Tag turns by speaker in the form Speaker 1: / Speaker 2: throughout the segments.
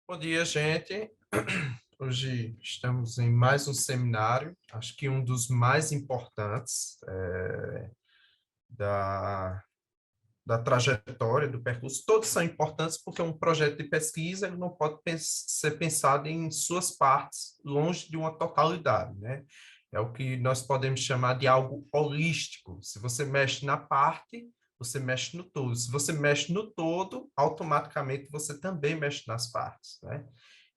Speaker 1: Bom dia, gente. Hoje estamos em mais um seminário, acho que um dos mais importantes da, da trajetória, do percurso. Todos são importantes porque um projeto de pesquisa ele não pode ser pensado em suas partes, longe de uma totalidade, né? É o que nós podemos chamar de algo holístico. Se você mexe na parte, você mexe no todo. Se você mexe no todo, automaticamente você também mexe nas partes, né?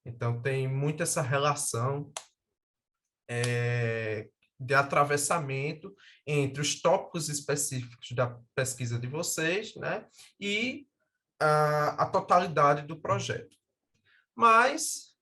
Speaker 1: Então, tem muito essa relação de atravessamento entre os tópicos específicos da pesquisa de vocês, né, e a totalidade do projeto. Mas,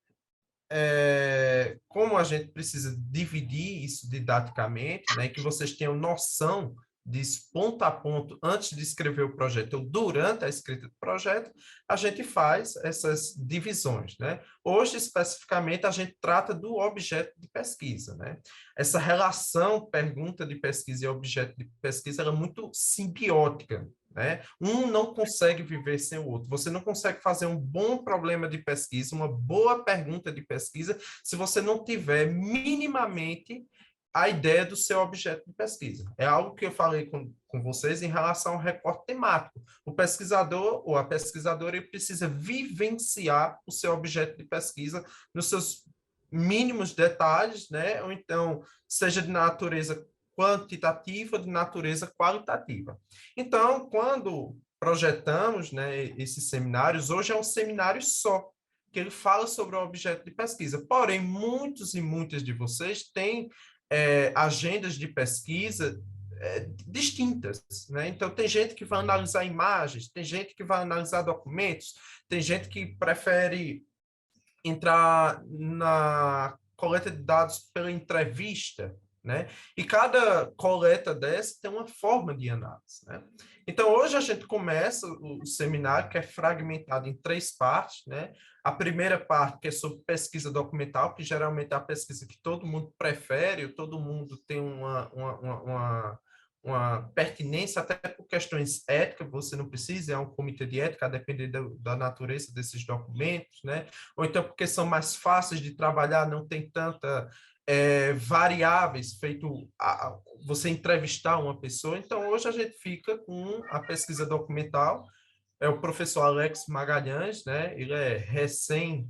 Speaker 1: como a gente precisa dividir isso didaticamente, né, que vocês tenham noção disso ponto a ponto antes de escrever o projeto ou durante a escrita do projeto, a gente faz essas divisões, né? Hoje, especificamente, a gente trata do objeto de pesquisa, né? Essa relação pergunta de pesquisa e objeto de pesquisa ela é muito simbiótica, né? Um não consegue viver sem o outro. Você não consegue fazer um bom problema de pesquisa, uma boa pergunta de pesquisa, se você não tiver minimamente a ideia do seu objeto de pesquisa. É algo que eu falei com vocês em relação ao recorte temático. O pesquisador ou a pesquisadora ele precisa vivenciar o seu objeto de pesquisa nos seus mínimos detalhes, né? Ou então, seja de natureza quantitativa ou de natureza qualitativa. Então, quando projetamos, né, esses seminários, hoje é um seminário só, que ele fala sobre o objeto de pesquisa. Porém, muitos e muitas de vocês têm agendas de pesquisa distintas, né? Então, tem gente que vai analisar imagens, tem gente que vai analisar documentos, tem gente que prefere entrar na coleta de dados pela entrevista, né? E cada coleta dessa tem uma forma de análise, né? Então, hoje a gente começa o seminário, que é fragmentado em três partes, né? A primeira parte, que é sobre pesquisa documental, que geralmente é a pesquisa que todo mundo prefere, todo mundo tem uma pertinência, até por questões éticas, você não precisa, é um comitê de ética, a depender da natureza desses documentos, né? Ou então porque são mais fáceis de trabalhar, não tem tanta variáveis feito você entrevistar uma pessoa. Então, hoje a gente fica com a pesquisa documental, é o professor Alex Magalhães, né? Ele é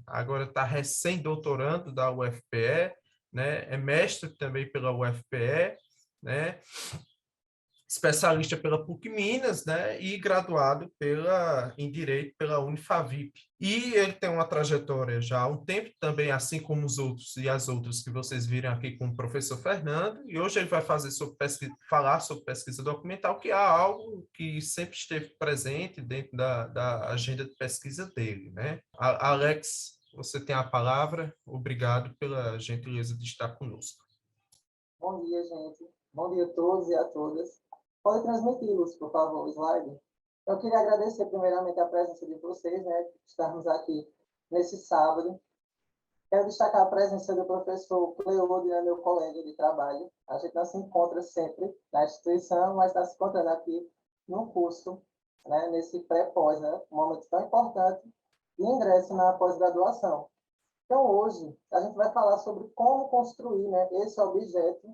Speaker 1: agora está recém-doutorando da UFPE, né? É mestre também pela UFPE, né? Especialista pela PUC Minas, né, e graduado em Direito pela Unifavip. E ele tem uma trajetória já há um tempo também, assim como os outros e as outras que vocês viram aqui com o professor Fernando, e hoje ele vai falar sobre pesquisa documental, que é algo que sempre esteve presente dentro da agenda de pesquisa dele, né? Alex, você tem a palavra. Obrigado pela gentileza de estar conosco.
Speaker 2: Bom dia, gente. Bom dia a todos e a todas. Pode transmiti-los, por favor, o slide. Eu queria agradecer primeiramente a presença de vocês, né, por estarmos aqui nesse sábado. Quero destacar a presença do professor Cleode, né, meu colega de trabalho. A gente não se encontra sempre na instituição, mas está se encontrando aqui no curso, né, nesse pré-pós, né, um momento tão importante de ingresso na pós-graduação. Então, hoje, a gente vai falar sobre como construir, né, esse objeto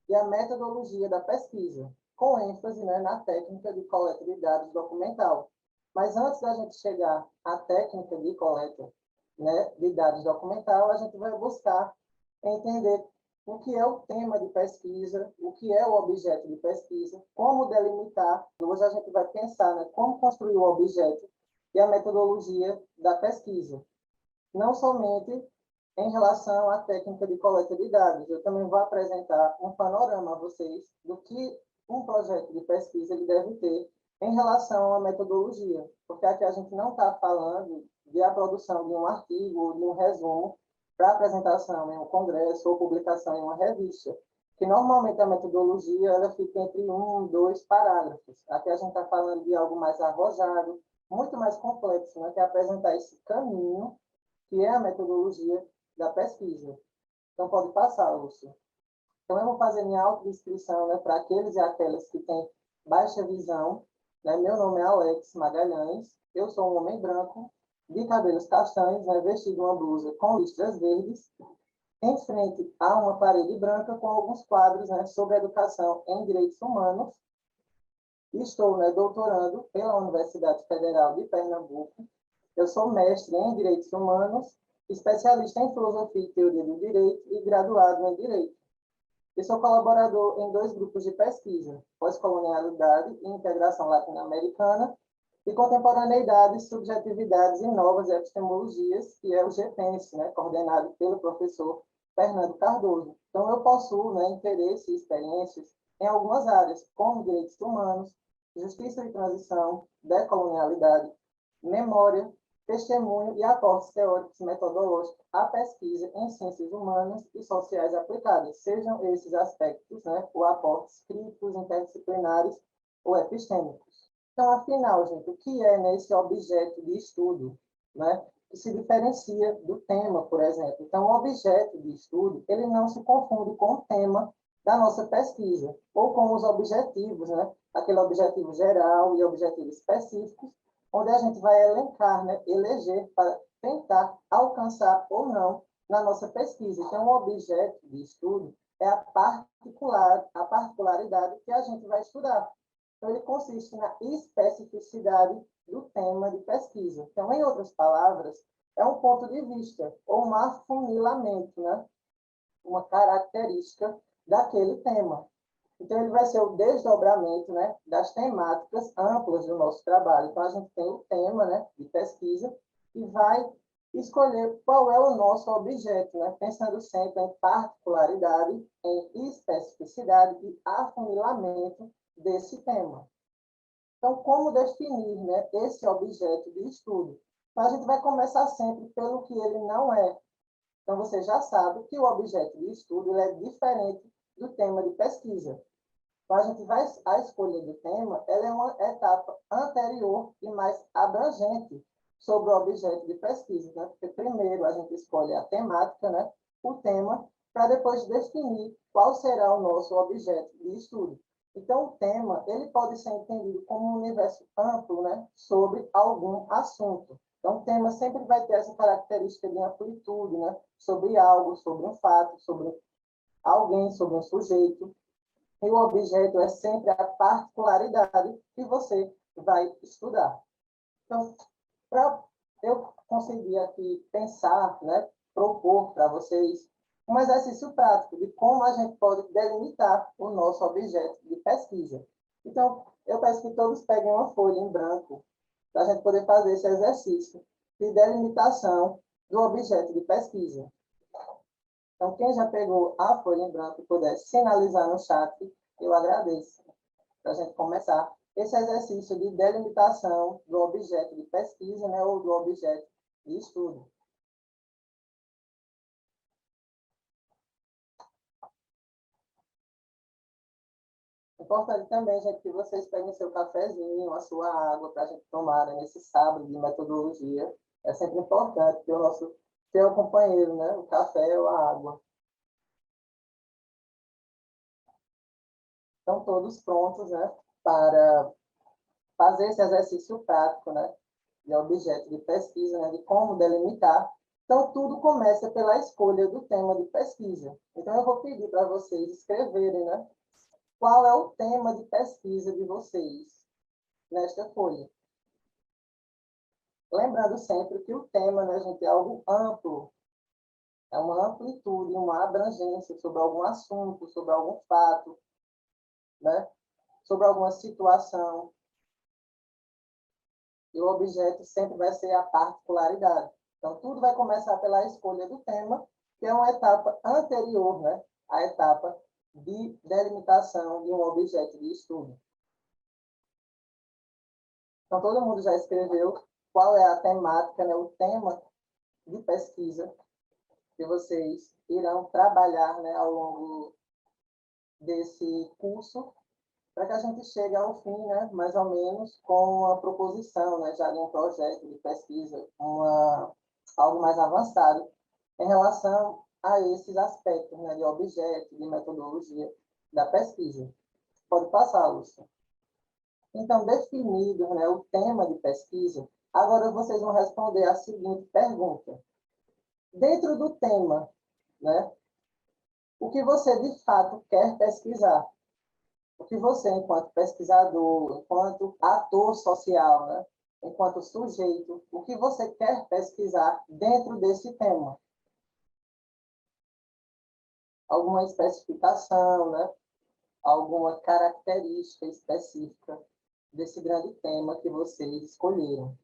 Speaker 2: e a metodologia da pesquisa, com ênfase, né, na técnica de coleta de dados documental. Mas antes da gente chegar à técnica de coleta, né, de dados documental, a gente vai buscar entender o que é o tema de pesquisa, o que é o objeto de pesquisa, como delimitar. Hoje a gente vai pensar, né, como construir o objeto e a metodologia da pesquisa. Não somente em relação à técnica de coleta de dados, eu também vou apresentar um panorama a vocês do que um projeto de pesquisa ele deve ter em relação à metodologia, porque aqui a gente não está falando de a produção de um artigo ou de um resumo para apresentação em um congresso ou publicação em uma revista, que normalmente a metodologia ela fica entre 2 parágrafos. Aqui a gente está falando de algo mais arrojado, muito mais complexo, né, que é apresentar esse caminho que é a metodologia da pesquisa. Então, pode passar, Lúcio. Então, eu vou fazer minha autodescrição, né, para aqueles e aquelas que têm baixa visão. Né? Meu nome é Alex Magalhães, eu sou um homem branco, de cabelos castanhos, né, vestido uma blusa com listras verdes, em frente a uma parede branca com alguns quadros, né, sobre educação em direitos humanos. Estou, né, doutorando pela Universidade Federal de Pernambuco. Eu sou mestre em direitos humanos, especialista em filosofia e teoria do direito e graduado em direito. E sou colaborador em 2 grupos de pesquisa, pós-colonialidade e integração latino-americana, e contemporaneidade, subjetividades e novas epistemologias, que é o GPENS, né, coordenado pelo professor Fernando Cardoso. Então, eu possuo, né, interesse e experiências em algumas áreas, como direitos humanos, justiça e transição, decolonialidade, memória, testemunho e aportes teóricos e metodológicos à pesquisa em ciências humanas e sociais aplicadas, sejam esses aspectos, né, ou aportes críticos, interdisciplinares ou epistêmicos. Então, afinal, gente, o que é, né, esse objeto de estudo, né, que se diferencia do tema, por exemplo? Então, o objeto de estudo, ele não se confunde com o tema da nossa pesquisa, ou com os objetivos, né, aquele objetivo geral e objetivos específicos, onde a gente vai elencar, né, eleger para tentar alcançar ou não na nossa pesquisa. Então, o objeto de estudo é a particularidade que a gente vai estudar. Então, ele consiste na especificidade do tema de pesquisa. Então, em outras palavras, é um ponto de vista ou um afunilamento, né? Uma característica daquele tema. Então, ele vai ser o desdobramento, né, das temáticas amplas do nosso trabalho. Então, a gente tem o tema, né, de pesquisa e vai escolher qual é o nosso objeto, né, pensando sempre em particularidade, em especificidade e afunilamento desse tema. Então, como definir, né, esse objeto de estudo? Então, a gente vai começar sempre pelo que ele não é. Então, você já sabe que o objeto de estudo ele é diferente do tema de pesquisa. Então, a gente vai, a escolha do tema, ela é uma etapa anterior e mais abrangente sobre o objeto de pesquisa, né? Porque primeiro a gente escolhe a temática, né, o tema, para depois definir qual será o nosso objeto de estudo. Então, o tema, ele pode ser entendido como um universo amplo, né, sobre algum assunto. Então, o tema sempre vai ter essa característica de amplitude, né, sobre algo, sobre um fato, sobre alguém, sobre um sujeito. E o objeto é sempre a particularidade que você vai estudar. Então, para eu conseguir aqui pensar, né, propor para vocês um exercício prático de como a gente pode delimitar o nosso objeto de pesquisa. Então, eu peço que todos peguem uma folha em branco para a gente poder fazer esse exercício de delimitação do objeto de pesquisa. Então, quem já pegou a folha em branco e puder sinalizar no chat, eu agradeço. Para a gente começar esse exercício de delimitação do objeto de pesquisa, né, ou do objeto de estudo. Importante também, gente, que vocês peguem seu cafezinho, a sua água, para a gente tomar, né, nesse sábado de metodologia. É sempre importante ter o nosso teu companheiro, né, o café ou a água. Estão todos prontos, né, para fazer esse exercício prático, né, de objeto de pesquisa, né, de como delimitar. Então, tudo começa pela escolha do tema de pesquisa. Então, eu vou pedir para vocês escreverem, né, qual é o tema de pesquisa de vocês nesta folha. Lembrando sempre que o tema, né, gente, é algo amplo, é uma amplitude, uma abrangência sobre algum assunto, sobre algum fato, né, sobre alguma situação. E o objeto sempre vai ser a particularidade. Então, tudo vai começar pela escolha do tema, que é uma etapa anterior, né, à etapa de delimitação de um objeto de estudo. Então, todo mundo já escreveu qual é a temática, né, o tema de pesquisa que vocês irão trabalhar, né, ao longo desse curso, para que a gente chegue ao fim, né, mais ou menos, com uma proposição, né, já de um projeto de pesquisa, algo mais avançado em relação a esses aspectos, né, de objeto, de metodologia da pesquisa. Pode passar, Lúcia. Então, definido, né, o tema de pesquisa, Agora vocês vão responder a seguinte pergunta. Dentro do tema, né, o que você de fato quer pesquisar? O que você, enquanto pesquisador, enquanto ator social, né, enquanto sujeito, o que você quer pesquisar dentro desse tema? Alguma especificação, né? Alguma característica específica desse grande tema que vocês escolheram.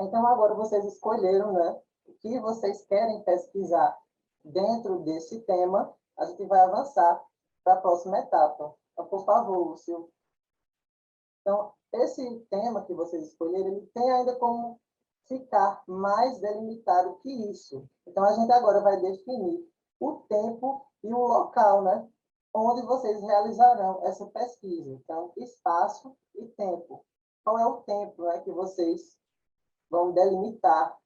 Speaker 2: Então, agora vocês escolheram, né, o que vocês querem pesquisar dentro desse tema, a gente vai avançar para a próxima etapa. Então, por favor, Lúcio. Então, esse tema que vocês escolheram, ele tem ainda como ficar mais delimitado que isso. Então, a gente agora vai definir o tempo e o local, né, onde vocês realizarão essa pesquisa. Então, espaço e tempo. Qual é o tempo, né, que vocês vão delimitar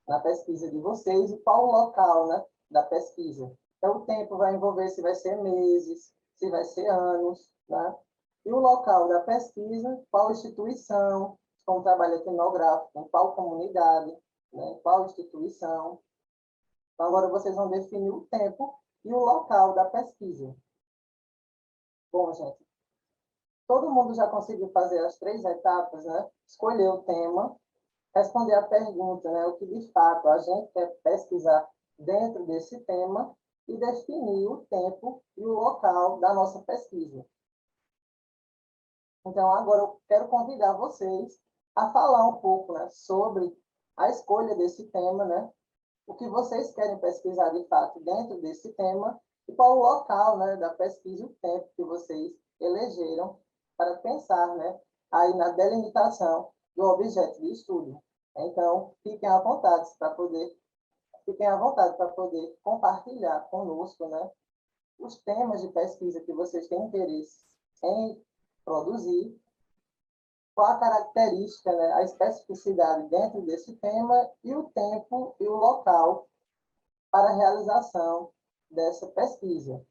Speaker 2: na pesquisa de vocês e qual o local, né, da pesquisa. Então, o tempo vai envolver se vai ser meses, se vai ser anos, né? E o local da pesquisa, qual instituição, como trabalho etnográfico, em qual comunidade, né, qual instituição. Então, agora vocês vão definir o tempo e o local da pesquisa. Bom, gente, todo mundo já conseguiu fazer as 3 etapas, né? Escolher o tema, responder a pergunta, né, o que de fato a gente quer pesquisar dentro desse tema e definir o tempo e o local da nossa pesquisa. Então, agora eu quero convidar vocês a falar um pouco, né, sobre a escolha desse tema, né, o que vocês querem pesquisar de fato dentro desse tema e qual o local, né, da pesquisa e o tempo que vocês elegeram para pensar, né, aí na delimitação do objeto de estudo. Então, fiquem à vontade para poder compartilhar conosco, né, os temas de pesquisa que vocês têm interesse em produzir, qual a característica, né, a especificidade dentro desse tema e o tempo e o local para a realização dessa pesquisa.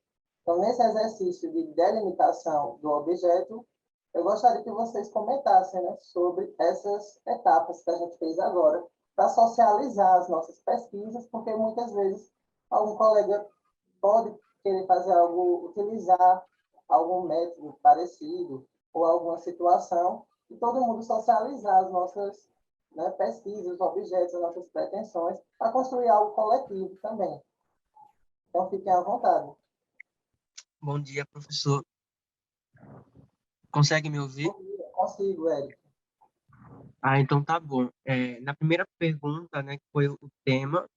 Speaker 2: Então, nesse exercício de delimitação do objeto, eu gostaria que vocês comentassem, né, sobre essas etapas que a gente fez agora, para socializar as nossas pesquisas, porque muitas vezes algum colega pode querer fazer algo, utilizar algum método parecido ou alguma situação, e todo mundo socializar as nossas, né, pesquisas, os objetos, as nossas pretensões, para construir algo coletivo também. Então, fiquem à vontade.
Speaker 3: Bom dia, professor. Consegue me ouvir?
Speaker 2: Bom dia, consigo, Érico.
Speaker 3: Então tá bom. Na primeira pergunta, né, que foi o tema,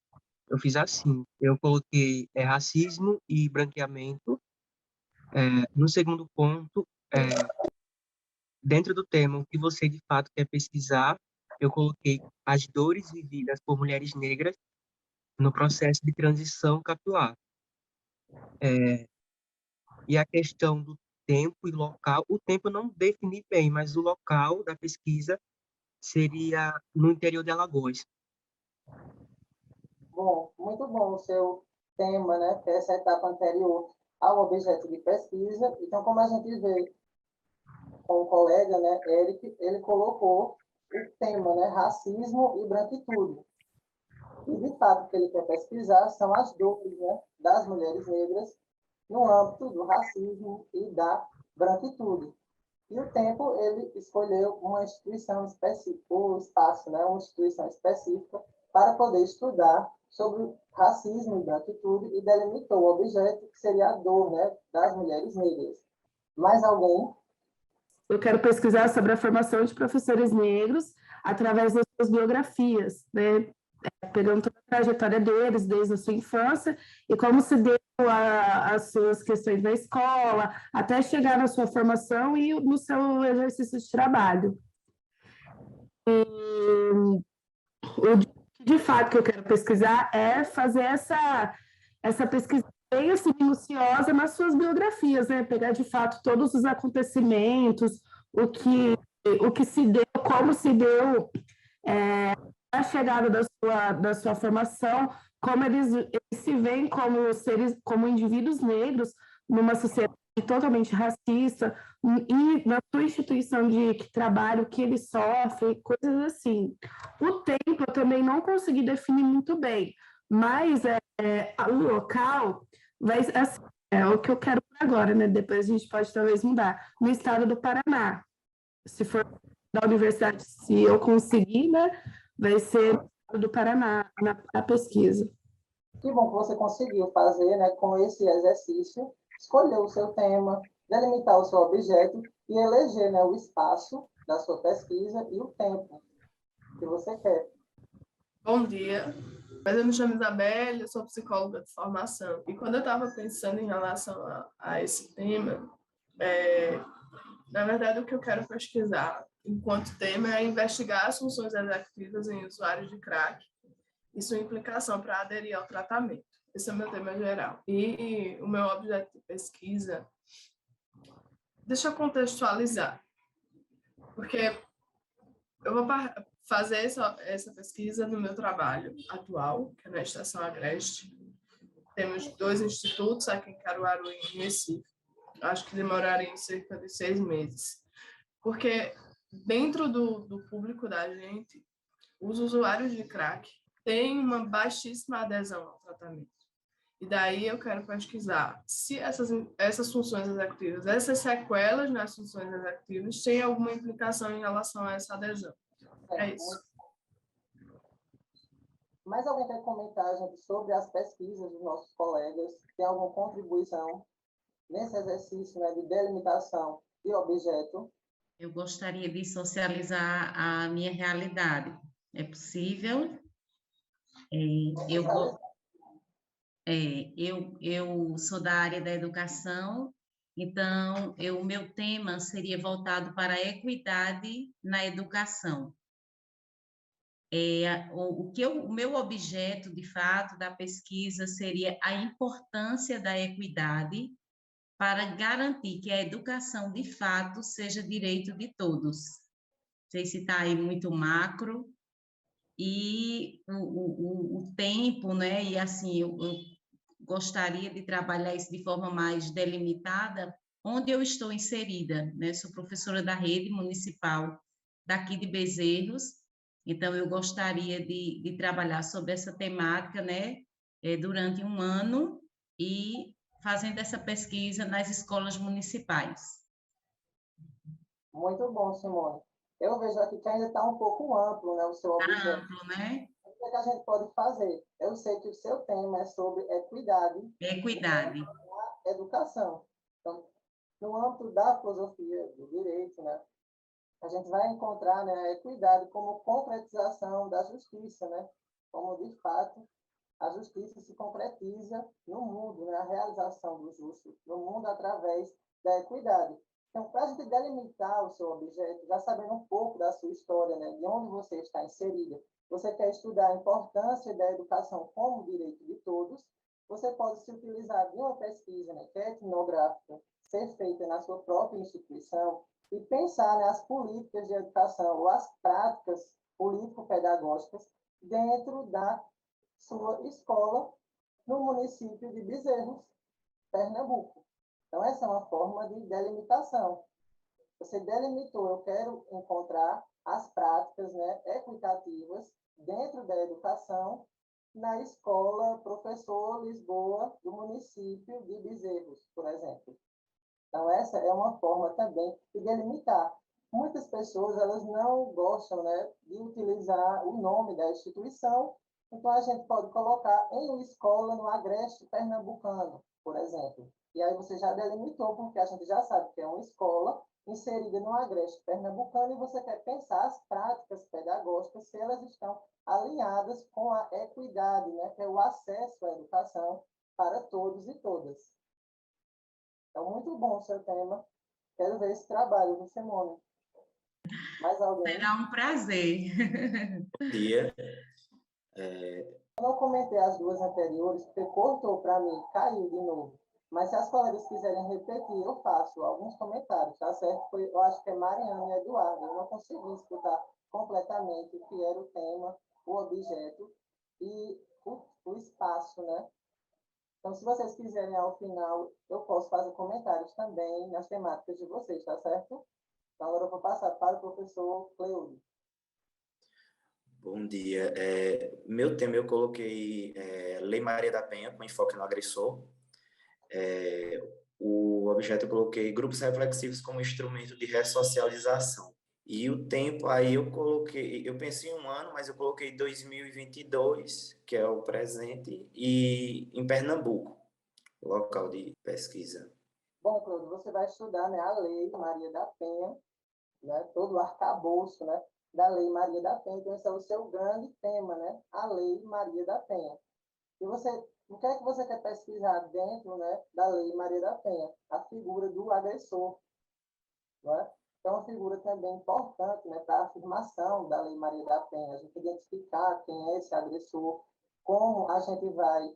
Speaker 3: eu fiz assim. Eu coloquei racismo e branqueamento. No segundo ponto, dentro do tema, o que você de fato quer pesquisar, eu coloquei as dores vividas por mulheres negras no processo de transição capilar. E a questão do tempo e local, o tempo eu não defini bem, mas o local da pesquisa seria no interior de Alagoas.
Speaker 2: Bom, muito bom o seu tema, né, que é essa etapa anterior ao objeto de pesquisa. Então, como a gente vê com o colega, né, Eric, ele colocou o tema, né, racismo e branquitude. E, de fato, o que ele quer pesquisar são as dores, né, das mulheres negras no âmbito do racismo e da branquitude. E o tempo, ele escolheu uma instituição específica, o espaço, né, uma instituição específica, para poder estudar sobre racismo e branquitude e delimitou o objeto, que seria a dor, né, das mulheres negras. Mais alguém?
Speaker 4: Eu quero pesquisar sobre a formação de professores negros através das suas biografias, né? Pegando toda a trajetória deles desde a sua infância e como se deu as suas questões na escola, até chegar na sua formação e no seu exercício de trabalho. E o de fato que eu quero pesquisar é fazer essa pesquisa bem assim, minuciosa nas suas biografias, né? Pegar de fato todos os acontecimentos, o que se deu, como se deu a chegada da sua formação, como eles se veem como seres, como indivíduos negros numa sociedade totalmente racista, E na sua instituição de que trabalho, o que ele sofre, coisas assim. O tempo eu também não consegui definir muito bem, mas o local vai, assim, é o que eu quero por agora, né? Depois a gente pode talvez mudar. No estado do Paraná, se for da universidade, se eu conseguir, né? Vai ser no estado do Paraná, na pesquisa.
Speaker 2: Que bom que você conseguiu fazer, né, com esse exercício, escolher o seu tema, delimitar o seu objeto e eleger, né, o espaço da sua pesquisa e o tempo que você quer.
Speaker 5: Bom dia, mas eu me chamo Isabelle, eu sou psicóloga de formação. E quando eu estava pensando em relação a esse tema, na verdade, o que eu quero pesquisar enquanto tema é investigar as funções executivas em usuários de crack e sua implicação para aderir ao tratamento. Esse é o meu tema geral. E o meu objeto de pesquisa, deixa eu contextualizar, porque eu vou fazer essa pesquisa no meu trabalho atual, que é na Estação Agreste. Temos 2 institutos aqui em Caruaru e em Recife. Acho que demoraria cerca de 6 meses. Porque dentro do público da gente, os usuários de crack têm uma baixíssima adesão ao tratamento. E daí eu quero pesquisar se essas funções executivas, essas sequelas nas funções executivas, têm alguma implicação em relação a essa adesão. É isso.
Speaker 2: Mais alguém quer comentar, gente, sobre as pesquisas dos nossos colegas? Tem alguma contribuição nesse exercício, né, de delimitação de objeto?
Speaker 6: Eu gostaria de socializar a minha realidade. É possível? Eu sou da área da educação, então o meu tema seria voltado para a equidade na educação. O meu objeto, de fato, da pesquisa seria a importância da equidade para garantir que a educação, de fato, seja direito de todos. Não sei se está aí muito macro, e o tempo, né? E assim, eu gostaria de trabalhar isso de forma mais delimitada, onde eu estou inserida, né? Sou professora da rede municipal daqui de Bezerros, então eu gostaria de trabalhar sobre essa temática, né? Durante um ano e fazendo essa pesquisa nas escolas municipais.
Speaker 2: Muito bom, Simone. Eu vejo aqui que ainda está um pouco amplo, né, o seu objeto.
Speaker 6: Amplo, né?
Speaker 2: O que a gente pode fazer? Eu sei que o seu tema é sobre equidade.
Speaker 6: Equidade.
Speaker 2: Na educação. Então, no âmbito da filosofia do direito, né, a gente vai encontrar, né, a equidade como concretização da justiça, né, como de fato a justiça se concretiza no mundo, né, a realização do justo no mundo através da equidade. Então, para a gente delimitar o seu objeto, já sabendo um pouco da sua história, né, de onde você está inserida, você quer estudar a importância da educação como direito de todos, você pode se utilizar de uma pesquisa, né, que é etnográfica, ser feita na sua própria instituição e pensar, né, as políticas de educação ou as práticas político-pedagógicas dentro da sua escola no município de Bezerros, Pernambuco. Então, essa é uma forma de delimitação. Você delimitou, eu quero encontrar as práticas, né, equitativas dentro da educação na escola Professor Lisboa do município de Bezerros, por exemplo. Então, essa é uma forma também de delimitar. Muitas pessoas elas não gostam, né, de utilizar o nome da instituição, então a gente pode colocar em uma escola no Agreste Pernambucano, por exemplo. E aí você já delimitou, porque a gente já sabe que é uma escola inserida no Agreste Pernambucano e você quer pensar as práticas pedagógicas, se elas estão alinhadas com a equidade, né, que é o acesso à educação para todos e todas. Então, muito bom o seu tema. Quero ver esse trabalho do Simone. Mais alguém?
Speaker 6: Será um prazer.
Speaker 7: Bom dia.
Speaker 2: Eu não comentei as duas anteriores, porque cortou para mim, caiu de novo. Mas se as colegas quiserem repetir, eu faço alguns comentários, tá certo? Eu acho que é Mariana e Eduardo. Eu não consegui escutar completamente o que era o tema, o objeto e o espaço, né? Então, se vocês quiserem, ao final, eu posso fazer comentários também nas temáticas de vocês, tá certo? Então, agora eu vou passar para o professor Cleudo.
Speaker 7: Bom dia. Meu tema eu coloquei Lei Maria da Penha, com enfoque no agressor. O objeto eu coloquei grupos reflexivos como instrumento de ressocialização. E o tempo aí eu pensei em um ano, mas eu coloquei 2022, que é o presente, e em Pernambuco, local de pesquisa.
Speaker 2: Bom, Cleudo, você vai estudar, né, a Lei Maria da Penha, né, todo o arcabouço, né, da Lei Maria da Penha. Então, esse é o seu grande tema, né, a Lei Maria da Penha. E você, o que é que você quer pesquisar dentro, né, da Lei Maria da Penha? A figura do agressor, não é? É uma figura também importante, né, para a afirmação da Lei Maria da Penha, a gente identificar quem é esse agressor, como a gente vai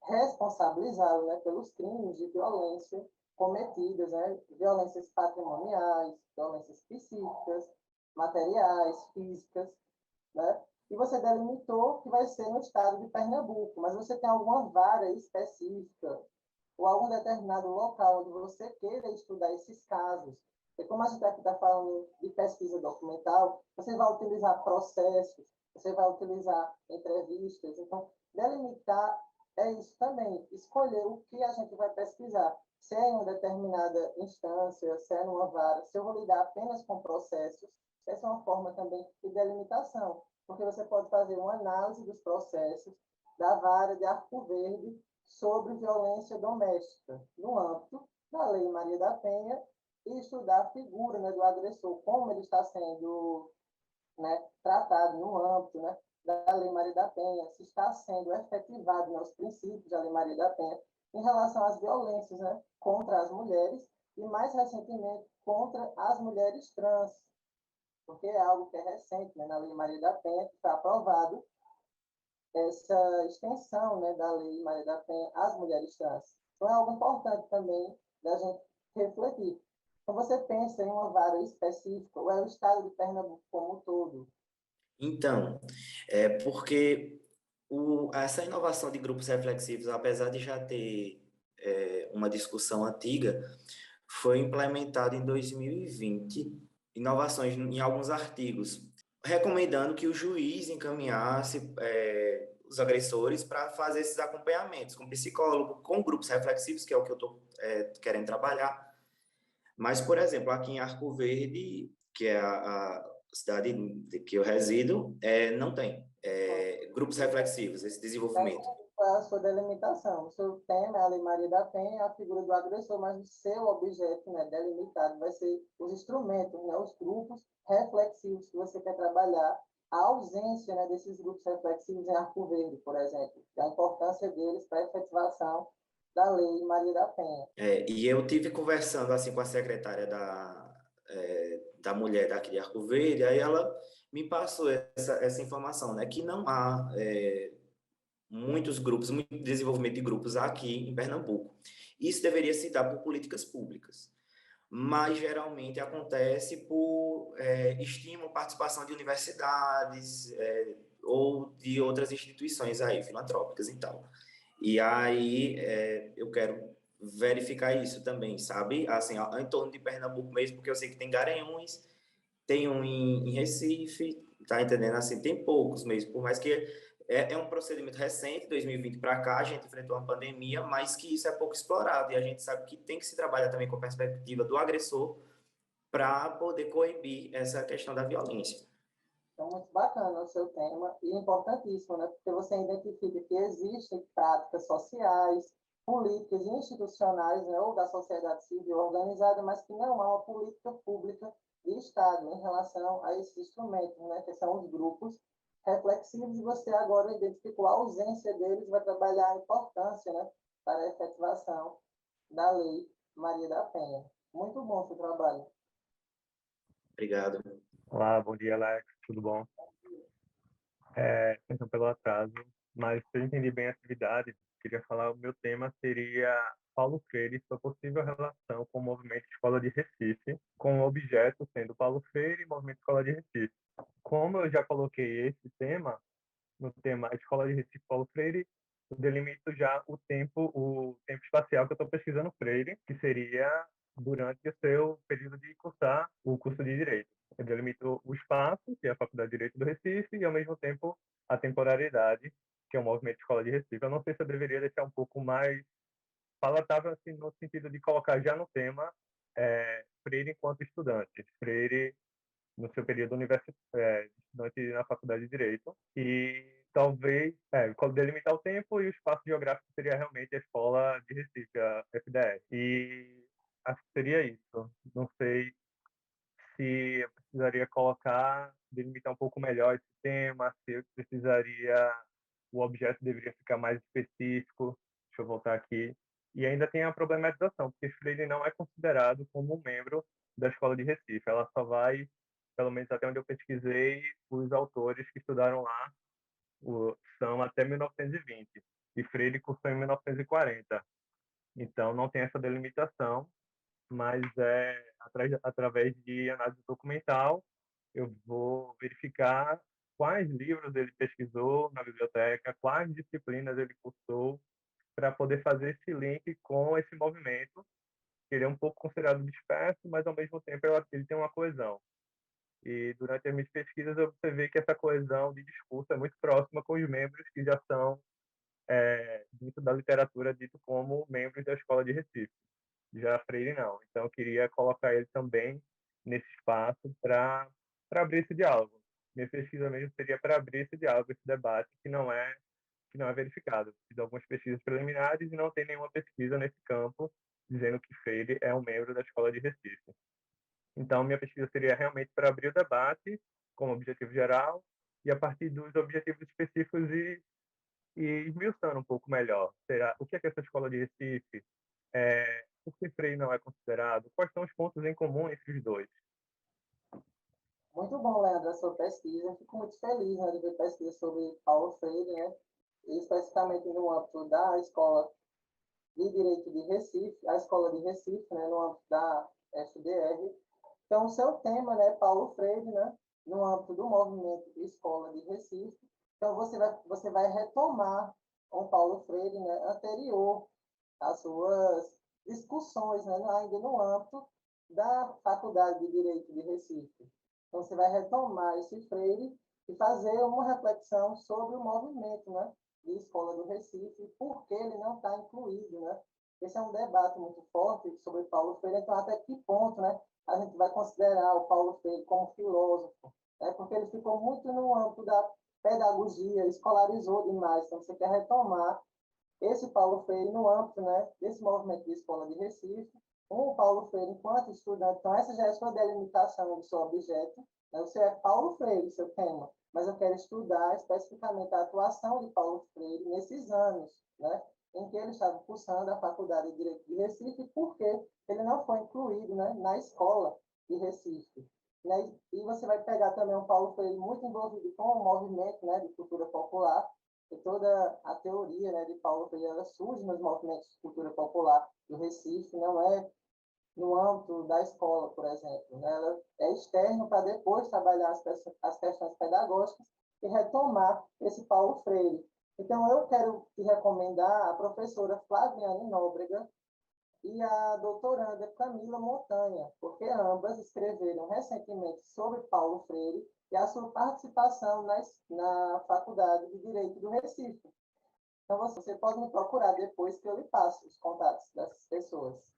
Speaker 2: responsabilizá-lo, né, pelos crimes de violência cometidas, né, violências patrimoniais, violências psíquicas, materiais, físicas, né? E você delimitou que vai ser no estado de Pernambuco, mas você tem alguma vara específica ou algum determinado local onde você queira estudar esses casos. Porque como a gente aqui está falando de pesquisa documental, você vai utilizar processos, você vai utilizar entrevistas. Então, delimitar é isso também, escolher o que a gente vai pesquisar. Se é em uma determinada instância, se é numa vara, se eu vou lidar apenas com processos, essa é uma forma também de delimitação, porque você pode fazer uma análise dos processos da vara de Arco Verde sobre violência doméstica, no âmbito da Lei Maria da Penha, e estudar a figura, né, do agressor, como ele está sendo, né, tratado no âmbito, né, da Lei Maria da Penha, se está sendo efetivado, né, os princípios da Lei Maria da Penha em relação às violências, né, contra as mulheres e, mais recentemente, contra as mulheres trans, porque é algo que é recente, né, na Lei Maria da Penha, que está aprovado essa extensão, né, da Lei Maria da Penha às mulheres trans. Então, é algo importante também da gente refletir. Então, você pensa em uma vara específica, ou é o estado de Pernambuco como um todo?
Speaker 7: Então, porque essa inovação de grupos reflexivos, apesar de já ter uma discussão antiga, foi implementada em 2020, inovações em alguns artigos, recomendando que o juiz encaminhasse os agressores para fazer esses acompanhamentos com psicólogo, com grupos reflexivos, que é o que eu estou querendo trabalhar. Mas, por exemplo, aqui em Arco Verde, que é a cidade que eu resido, não tem grupos reflexivos, esse desenvolvimento.
Speaker 2: Qual é a sua delimitação? O seu tema é a Lei Maria da Penha, a figura do agressor, mas o seu objeto, né, delimitado vai ser os instrumentos, né, os grupos reflexivos que você quer trabalhar, a ausência, né, desses grupos reflexivos em Arco Verde, por exemplo, a importância deles para a efetivação da Lei Maria da Penha.
Speaker 7: E eu tive conversando assim com a secretária da mulher daqui de Arco Verde, aí ela me passou essa informação, né, que não há muitos grupos, muito desenvolvimento de grupos aqui em Pernambuco. Isso deveria se dar por políticas públicas, mas geralmente acontece por estímulo, participação de universidades ou de outras instituições aí, filantrópicas e tal. E aí eu quero verificar isso também, sabe? Assim, em torno de Pernambuco mesmo, porque eu sei que tem Garanhuns, tem um em Recife, tá entendendo? Assim, tem poucos mesmo, por mais que é um procedimento recente, 2020 para cá, a gente enfrentou uma pandemia, mas que isso é pouco explorado, e a gente sabe que tem que se trabalhar também com a perspectiva do agressor para poder coibir essa questão da violência.
Speaker 2: Então, muito bacana o seu tema e importantíssimo, né? Porque você identifica que existem práticas sociais, políticas institucionais, né, ou da sociedade civil organizada, mas que não há uma política pública de Estado em relação a esses instrumentos, né, que são os grupos reflexivos, e você agora identificou a ausência deles, vai trabalhar a importância, né, para a efetivação da Lei Maria da Penha. Muito bom o seu trabalho.
Speaker 7: Obrigado.
Speaker 8: Olá, bom dia, Alex. Tudo bom? Perdão pelo atraso, mas se eu entendi bem a atividade, queria falar, o meu tema seria Paulo Freire e sua possível relação com o movimento Escola de Recife, com o objeto sendo Paulo Freire e movimento Escola de Recife. Como eu já coloquei esse tema, no tema Escola de Recife Paulo Freire, eu delimito já o tempo espacial que eu estou pesquisando Freire, que seria durante o seu período de cursar o curso de Direito. Eu delimito o espaço, que é a Faculdade de Direito do Recife, e, ao mesmo tempo, a temporalidade, que é o Movimento Escola de Recife. Eu não sei se eu deveria deixar um pouco mais palatável, assim, no sentido de colocar já no tema Freire enquanto estudante, Freire no seu período de estudante na Faculdade de Direito, e talvez delimitar o tempo, e o espaço geográfico seria realmente a Escola de Recife, a FDS. E acho que seria isso. Não sei se eu precisaria delimitar um pouco melhor esse tema, se eu precisaria, o objeto deveria ficar mais específico. Deixa eu voltar aqui. E ainda tem a problematização, porque Freire não é considerado como um membro da Escola de Recife. Ela só vai, pelo menos até onde eu pesquisei, os autores que estudaram lá são até 1920, e Freire cursou em 1940. Então, não tem essa delimitação, mas através de análise documental, eu vou verificar quais livros ele pesquisou na biblioteca, quais disciplinas ele cursou, para poder fazer esse link com esse movimento, que ele é um pouco considerado disperso, mas ao mesmo tempo ele tem uma coesão. E durante as minhas pesquisas eu observei que essa coesão de discurso é muito próxima com os membros que já são, dentro da literatura, dito como membros da Escola de Recife. Já Freire não. Então eu queria colocar ele também nesse espaço para abrir esse diálogo. Minha pesquisa mesmo seria para abrir esse diálogo, esse debate que não é verificado. Fiz algumas pesquisas preliminares e não tem nenhuma pesquisa nesse campo dizendo que Freire é um membro da Escola de Recife. Então, minha pesquisa seria realmente para abrir o debate como objetivo geral, e a partir dos objetivos específicos e esmiuçando um pouco melhor. O que é que essa Escola de Recife? Por que Freire não é considerado? Quais são os pontos em comum entre os dois?
Speaker 2: Muito bom, Leandro, a sua pesquisa. Fico muito feliz, né, de ver pesquisa sobre Paulo Freire, né, e especificamente no âmbito da Escola de Direito de Recife, a Escola de Recife, né, no âmbito da FDR. Então, o seu tema, né, Paulo Freire, né, no âmbito do movimento de Escola de Recife. Então, você vai retomar com Paulo Freire, né, anterior às suas discussões, né, ainda no âmbito da Faculdade de Direito de Recife. Então, você vai retomar esse Freire e fazer uma reflexão sobre o movimento, né, de Escola do Recife, e por que ele não está incluído, né? Esse é um debate muito forte sobre Paulo Freire, então até que ponto, né, a gente vai considerar o Paulo Freire como filósofo, né? Porque ele ficou muito no âmbito da pedagogia, escolarizou demais, então você quer retomar esse Paulo Freire no âmbito, né, desse movimento de Escola de Recife, com o Paulo Freire enquanto estudante. Então, essa já é a sua delimitação do seu objeto, né? Você é Paulo Freire, seu tema, mas eu quero estudar especificamente a atuação de Paulo Freire nesses anos, né, em que ele estava cursando a Faculdade de Direito de Recife, porque ele não foi incluído, né, na Escola de Recife. Né? E você vai pegar também o Paulo Freire muito envolvido com o movimento, né, de cultura popular, e toda a teoria, né, de Paulo Freire, ela surge nos movimentos de cultura popular do Recife, não é no âmbito da escola, por exemplo. Né? Ela é externo para depois trabalhar as questões pedagógicas e retomar esse Paulo Freire. Então, eu quero te recomendar a professora Flaviane Nóbrega e a doutoranda Camila Montanha, porque ambas escreveram recentemente sobre Paulo Freire e a sua participação na Faculdade de Direito do Recife. Então, você pode me procurar depois que eu lhe passo os contatos dessas pessoas.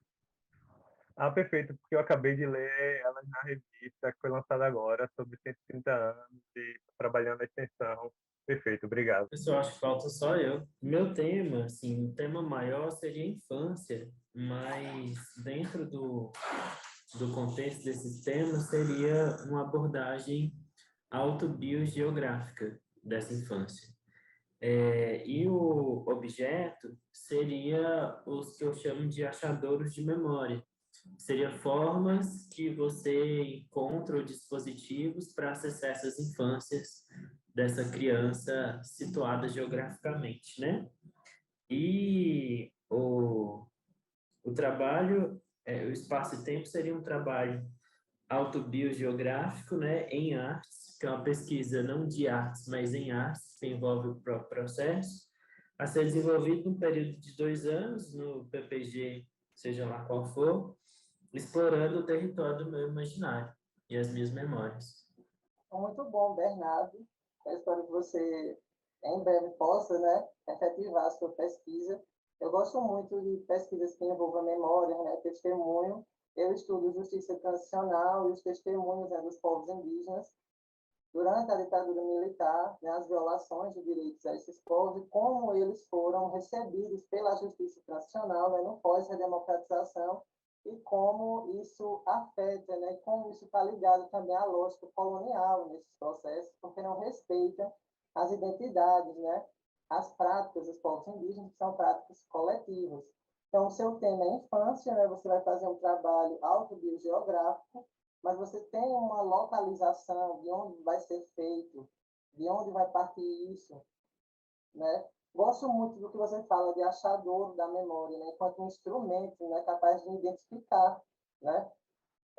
Speaker 8: Perfeito, porque eu acabei de ler ela na revista que foi lançada agora, sobre 130 anos e trabalhando na extensão. Perfeito, obrigado.
Speaker 9: Pessoal, acho que falta só eu. Meu tema, assim, o tema maior seria infância, mas dentro do contexto desses temas seria uma abordagem autobiogeográfica dessa infância. E o objeto seria os que eu chamo de achadouros de memória. Seria formas que você encontra ou dispositivos para acessar essas infâncias dessa criança situada geograficamente, né? E o trabalho, o espaço e tempo seria um trabalho autobiogeográfico, né, em artes, que é uma pesquisa não de artes, mas em artes, que envolve o próprio processo, a ser desenvolvido num período de 2 anos, no PPG, seja lá qual for, explorando o território do meu imaginário e as minhas memórias.
Speaker 2: Muito bom, Bernardo. Eu espero que você, em breve, possa, né, efetivar a sua pesquisa. Eu gosto muito de pesquisas que envolvam memória, né, testemunho. Eu estudo justiça transicional e os testemunhos, né, dos povos indígenas durante a ditadura militar, né, as violações de direitos a esses povos e como eles foram recebidos pela justiça transicional, né, no pós-redemocratização, e como isso afeta, né, como isso está ligado também à lógica colonial nesses processos, porque não respeitam as identidades, né, as práticas dos povos indígenas, que são práticas coletivas. Então, o seu tema é infância, né, você vai fazer um trabalho autobiogeográfico, mas você tem uma localização de onde vai ser feito, de onde vai partir isso, né? Gosto muito do que você fala de achador da memória, né? Enquanto um instrumento, né, capaz de identificar, né,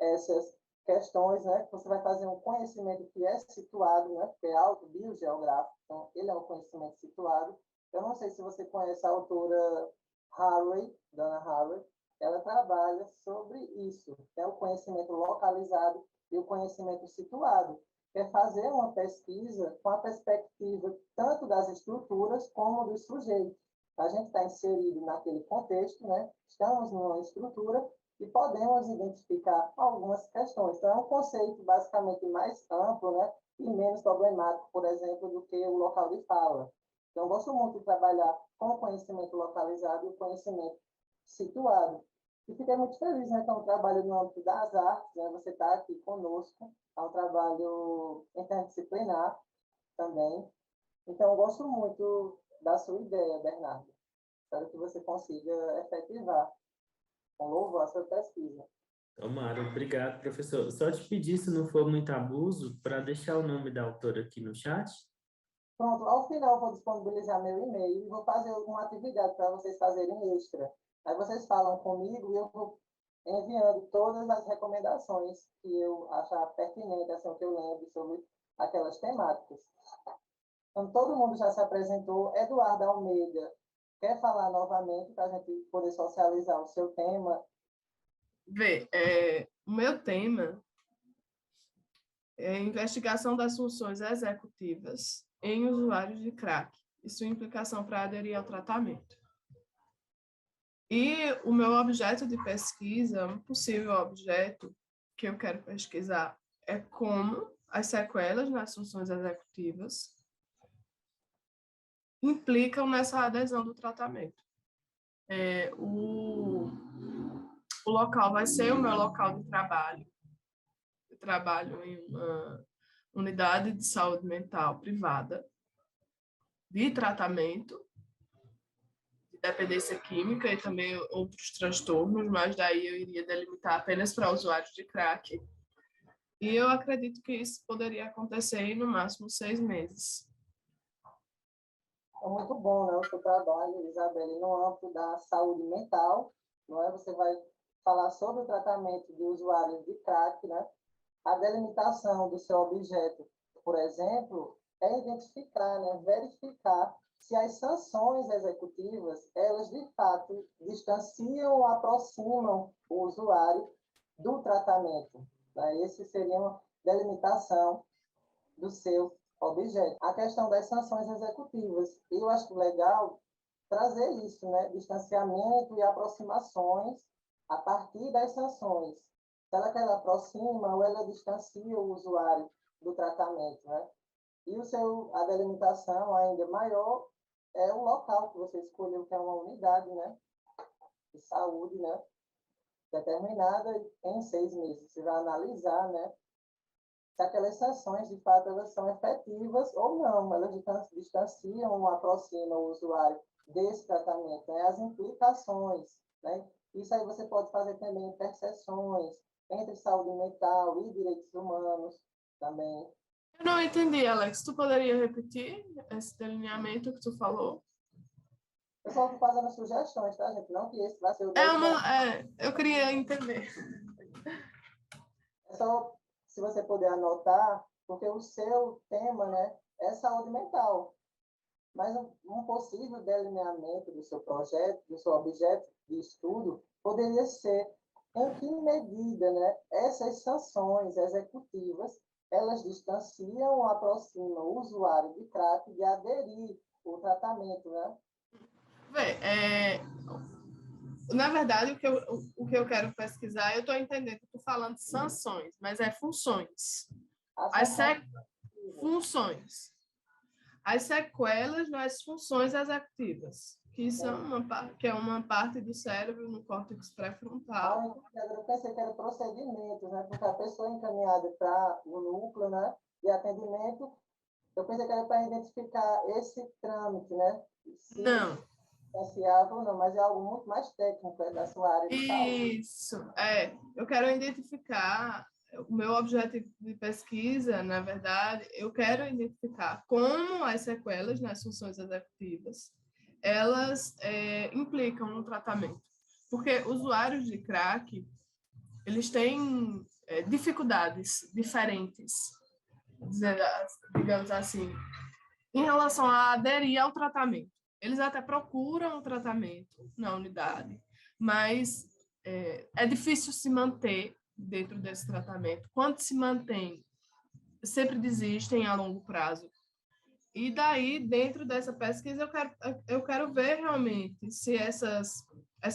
Speaker 2: essas questões, né? Que você vai fazer um conhecimento que é situado, né? Que é autobiogeográfico, então ele é um conhecimento situado. Eu não sei se você conhece a autora Haraway, Donna Haraway, ela trabalha sobre isso, é o conhecimento localizado e o conhecimento situado, que é fazer uma pesquisa com a perspectiva tanto das estruturas como dos sujeitos. A gente está inserido naquele contexto, né? Estamos numa estrutura e podemos identificar algumas questões. Então, é um conceito basicamente mais amplo, né? E menos problemático, por exemplo, do que o local de fala. Então, eu gosto muito de trabalhar com o conhecimento localizado e o conhecimento situado. E fiquei muito feliz, né, com o trabalho no âmbito das artes, né, você está aqui conosco, é um trabalho interdisciplinar também. Então, eu gosto muito da sua ideia, Bernardo. Espero que você consiga efetivar com louvor a sua pesquisa.
Speaker 9: Tomara, obrigado, professor. Só te pedir, se não for muito abuso, para deixar o nome da autora aqui no chat.
Speaker 2: Pronto, ao final eu vou disponibilizar meu e-mail e vou fazer uma atividade para vocês fazerem extra. Aí vocês falam comigo e eu vou enviando todas as recomendações que eu achar pertinente, assim, que eu lembro sobre aquelas temáticas. Então, todo mundo já se apresentou. Eduardo Almeida, quer falar novamente para a gente poder socializar o seu tema?
Speaker 5: O meu tema é investigação das funções executivas em usuários de crack e sua implicação para aderir ao tratamento. E o meu objeto de pesquisa, um possível objeto que eu quero pesquisar, é como as sequelas nas funções executivas implicam nessa adesão do tratamento. O local vai ser o meu local de trabalho. Eu trabalho em uma unidade de saúde mental privada de tratamento de dependência química e também outros transtornos, mas daí eu iria delimitar apenas para usuários de crack. E eu acredito que isso poderia acontecer em, no máximo, 6 meses.
Speaker 2: É muito bom, né, o seu trabalho, Isabelle, no âmbito da saúde mental, não é? Você vai falar sobre o tratamento de usuários de crack, né? A delimitação do seu objeto, por exemplo, é identificar, né, verificar se as sanções executivas, elas de fato distanciam ou aproximam o usuário do tratamento. Né? Essa seria uma delimitação do seu objeto. A questão das sanções executivas. Eu acho legal trazer isso, né? Distanciamento e aproximações a partir das sanções. Será que ela aproxima ou ela distancia o usuário do tratamento, né? E a delimitação ainda maior é o local que você escolheu, que é uma unidade, né, de saúde, né, determinada em 6 meses. Você vai analisar, né, se aquelas sanções, de fato, elas são efetivas ou não, elas distanciam ou aproximam o usuário desse tratamento, né, as implicações, né. Isso aí você pode fazer também interseções entre saúde mental e direitos humanos também.
Speaker 5: Eu não entendi, Alex. Tu poderia repetir esse delineamento que tu falou?
Speaker 2: Eu só estou fazendo sugestões, tá, gente? Não que esse vai ser o...
Speaker 5: Eu queria entender.
Speaker 2: É só, se você puder anotar, porque o seu tema, né, é saúde mental. mas um possível delineamento do seu projeto, do seu objeto de estudo, poderia ser em que medida, né, essas sanções executivas elas distanciam ou aproximam o usuário de crack de aderir ao tratamento, né?
Speaker 5: Na verdade, o que eu quero pesquisar, eu estou entendendo que estou falando de sanções, mas é funções. Funções. As sequelas nas funções executivas, que é uma parte do cérebro no córtex pré-frontal.
Speaker 2: Eu pensei que era procedimentos, né? Porque a pessoa é encaminhada para o núcleo, né, de atendimento, eu pensei que era para identificar esse trâmite, né? Se
Speaker 5: Não.
Speaker 2: ou não, mas é algo muito mais técnico, é da sua área de saúde.
Speaker 5: Isso, eu quero identificar, o meu objetivo de pesquisa, na verdade, eu quero identificar como as sequelas nas funções executivas, elas implicam no tratamento. Porque usuários de crack, eles têm dificuldades diferentes, digamos assim, em relação a aderir ao tratamento. Eles até procuram o tratamento na unidade, mas é difícil se manter dentro desse tratamento. Quando se mantém, sempre desistem a longo prazo. E daí, dentro dessa pesquisa, eu quero ver realmente se essas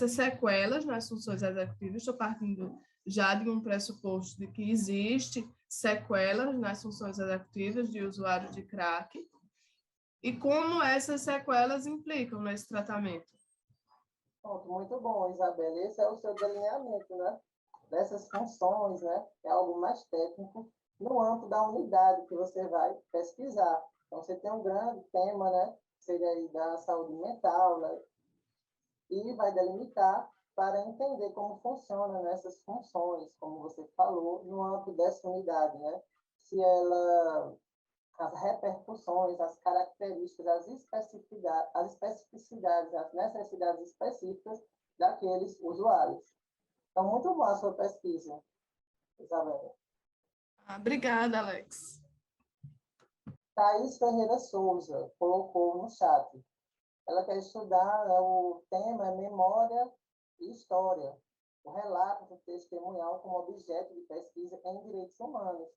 Speaker 5: sequelas nas funções executivas, estou partindo já de um pressuposto de que existe sequelas nas funções executivas de usuários de crack, e como essas sequelas implicam nesse tratamento.
Speaker 2: Pronto, muito bom, Isabela. Esse é o seu delineamento, né? Dessas funções, né? É algo mais técnico no âmbito da unidade que você vai pesquisar. Então, você tem um grande tema, né? Seria aí da saúde mental, né? E vai delimitar para entender como funcionam essas funções, como você falou, no âmbito dessa unidade, né? Se ela as repercussões, as características, as especificidades, as necessidades específicas daqueles usuários. Então, muito boa a sua pesquisa, Isabela.
Speaker 5: Obrigada, Alex.
Speaker 2: Thaís Ferreira Souza colocou no chat. Ela quer estudar, né, o tema é memória e história, o relato testemunhal como objeto de pesquisa em direitos humanos.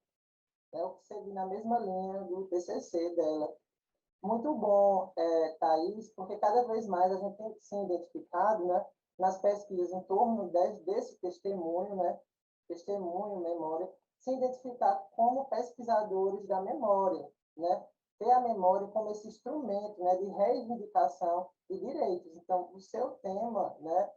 Speaker 2: É o que segue na mesma linha do TCC dela. Muito bom, Thaís, porque cada vez mais a gente tem se identificado, né, nas pesquisas em torno desse testemunho, né, testemunho, memória, se identificar como pesquisadores da memória, né, ter a memória como esse instrumento, né, de reivindicação de direitos. Então, o seu tema, né,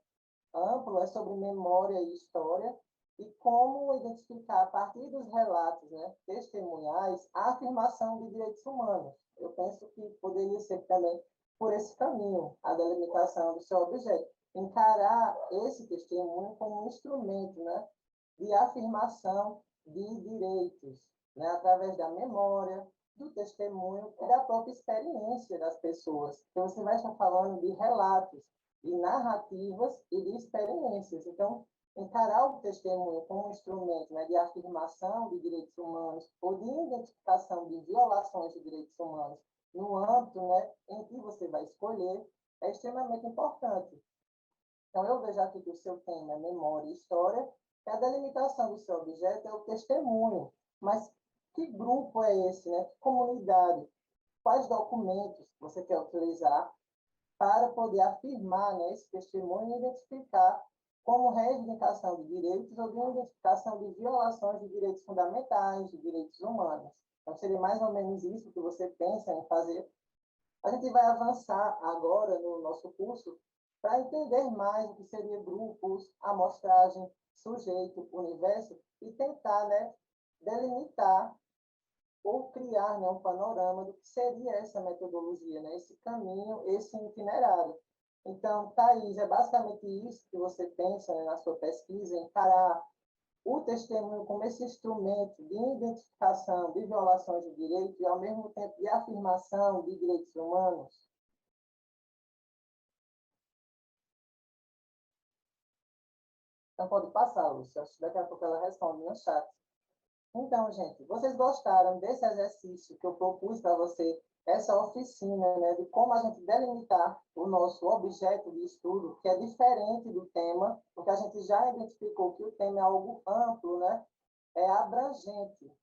Speaker 2: amplo é sobre memória e história, e como identificar, a partir dos relatos, né, testemunhais, a afirmação de direitos humanos. Eu penso que poderia ser também por esse caminho a delimitação do seu objeto. Encarar esse testemunho como um instrumento, né, de afirmação de direitos, né, através da memória, do testemunho e da própria experiência das pessoas. Então, você vai estar falando de relatos, de narrativas e de experiências. Então, encarar o testemunho como um instrumento, né, de afirmação de direitos humanos ou de identificação de violações de direitos humanos no âmbito, né, em que você vai escolher é extremamente importante. Então, eu vejo aqui que o seu tema é memória e história, e a delimitação do seu objeto é o testemunho. Mas que grupo é esse, né? Que comunidade? Quais documentos você quer utilizar para poder afirmar, né, esse testemunho e identificar como reivindicação de direitos ou de identificação de violações de direitos fundamentais, de direitos humanos. Então, seria mais ou menos isso que você pensa em fazer. A gente vai avançar agora no nosso curso para entender mais o que seria grupos, amostragem, sujeito, universo, e tentar, né, delimitar ou criar, né, um panorama do que seria essa metodologia, né, esse caminho, esse itinerário. Então, Thaís, é basicamente isso que você pensa, né, na sua pesquisa, encarar o testemunho como esse instrumento de identificação de violações de direitos e, ao mesmo tempo, de afirmação de direitos humanos? Então, pode passar, Lúcia. Acho que daqui a pouco ela responde no chat. Então, gente, vocês gostaram desse exercício que eu propus para você, essa oficina, né, de como a gente delimitar o nosso objeto de estudo, que é diferente do tema, porque a gente já identificou que o tema é algo amplo, né, é abrangente.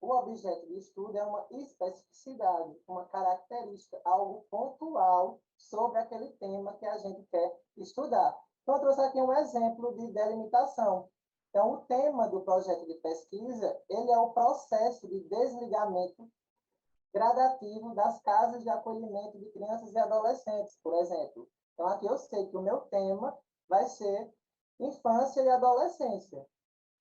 Speaker 2: O objeto de estudo é uma especificidade, uma característica, algo pontual sobre aquele tema que a gente quer estudar. Então, eu trouxe aqui um exemplo de delimitação. Então, o tema do projeto de pesquisa, ele é o processo de desligamento gradativo das casas de acolhimento de crianças e adolescentes, por exemplo. Então, aqui eu sei que o meu tema vai ser infância e adolescência.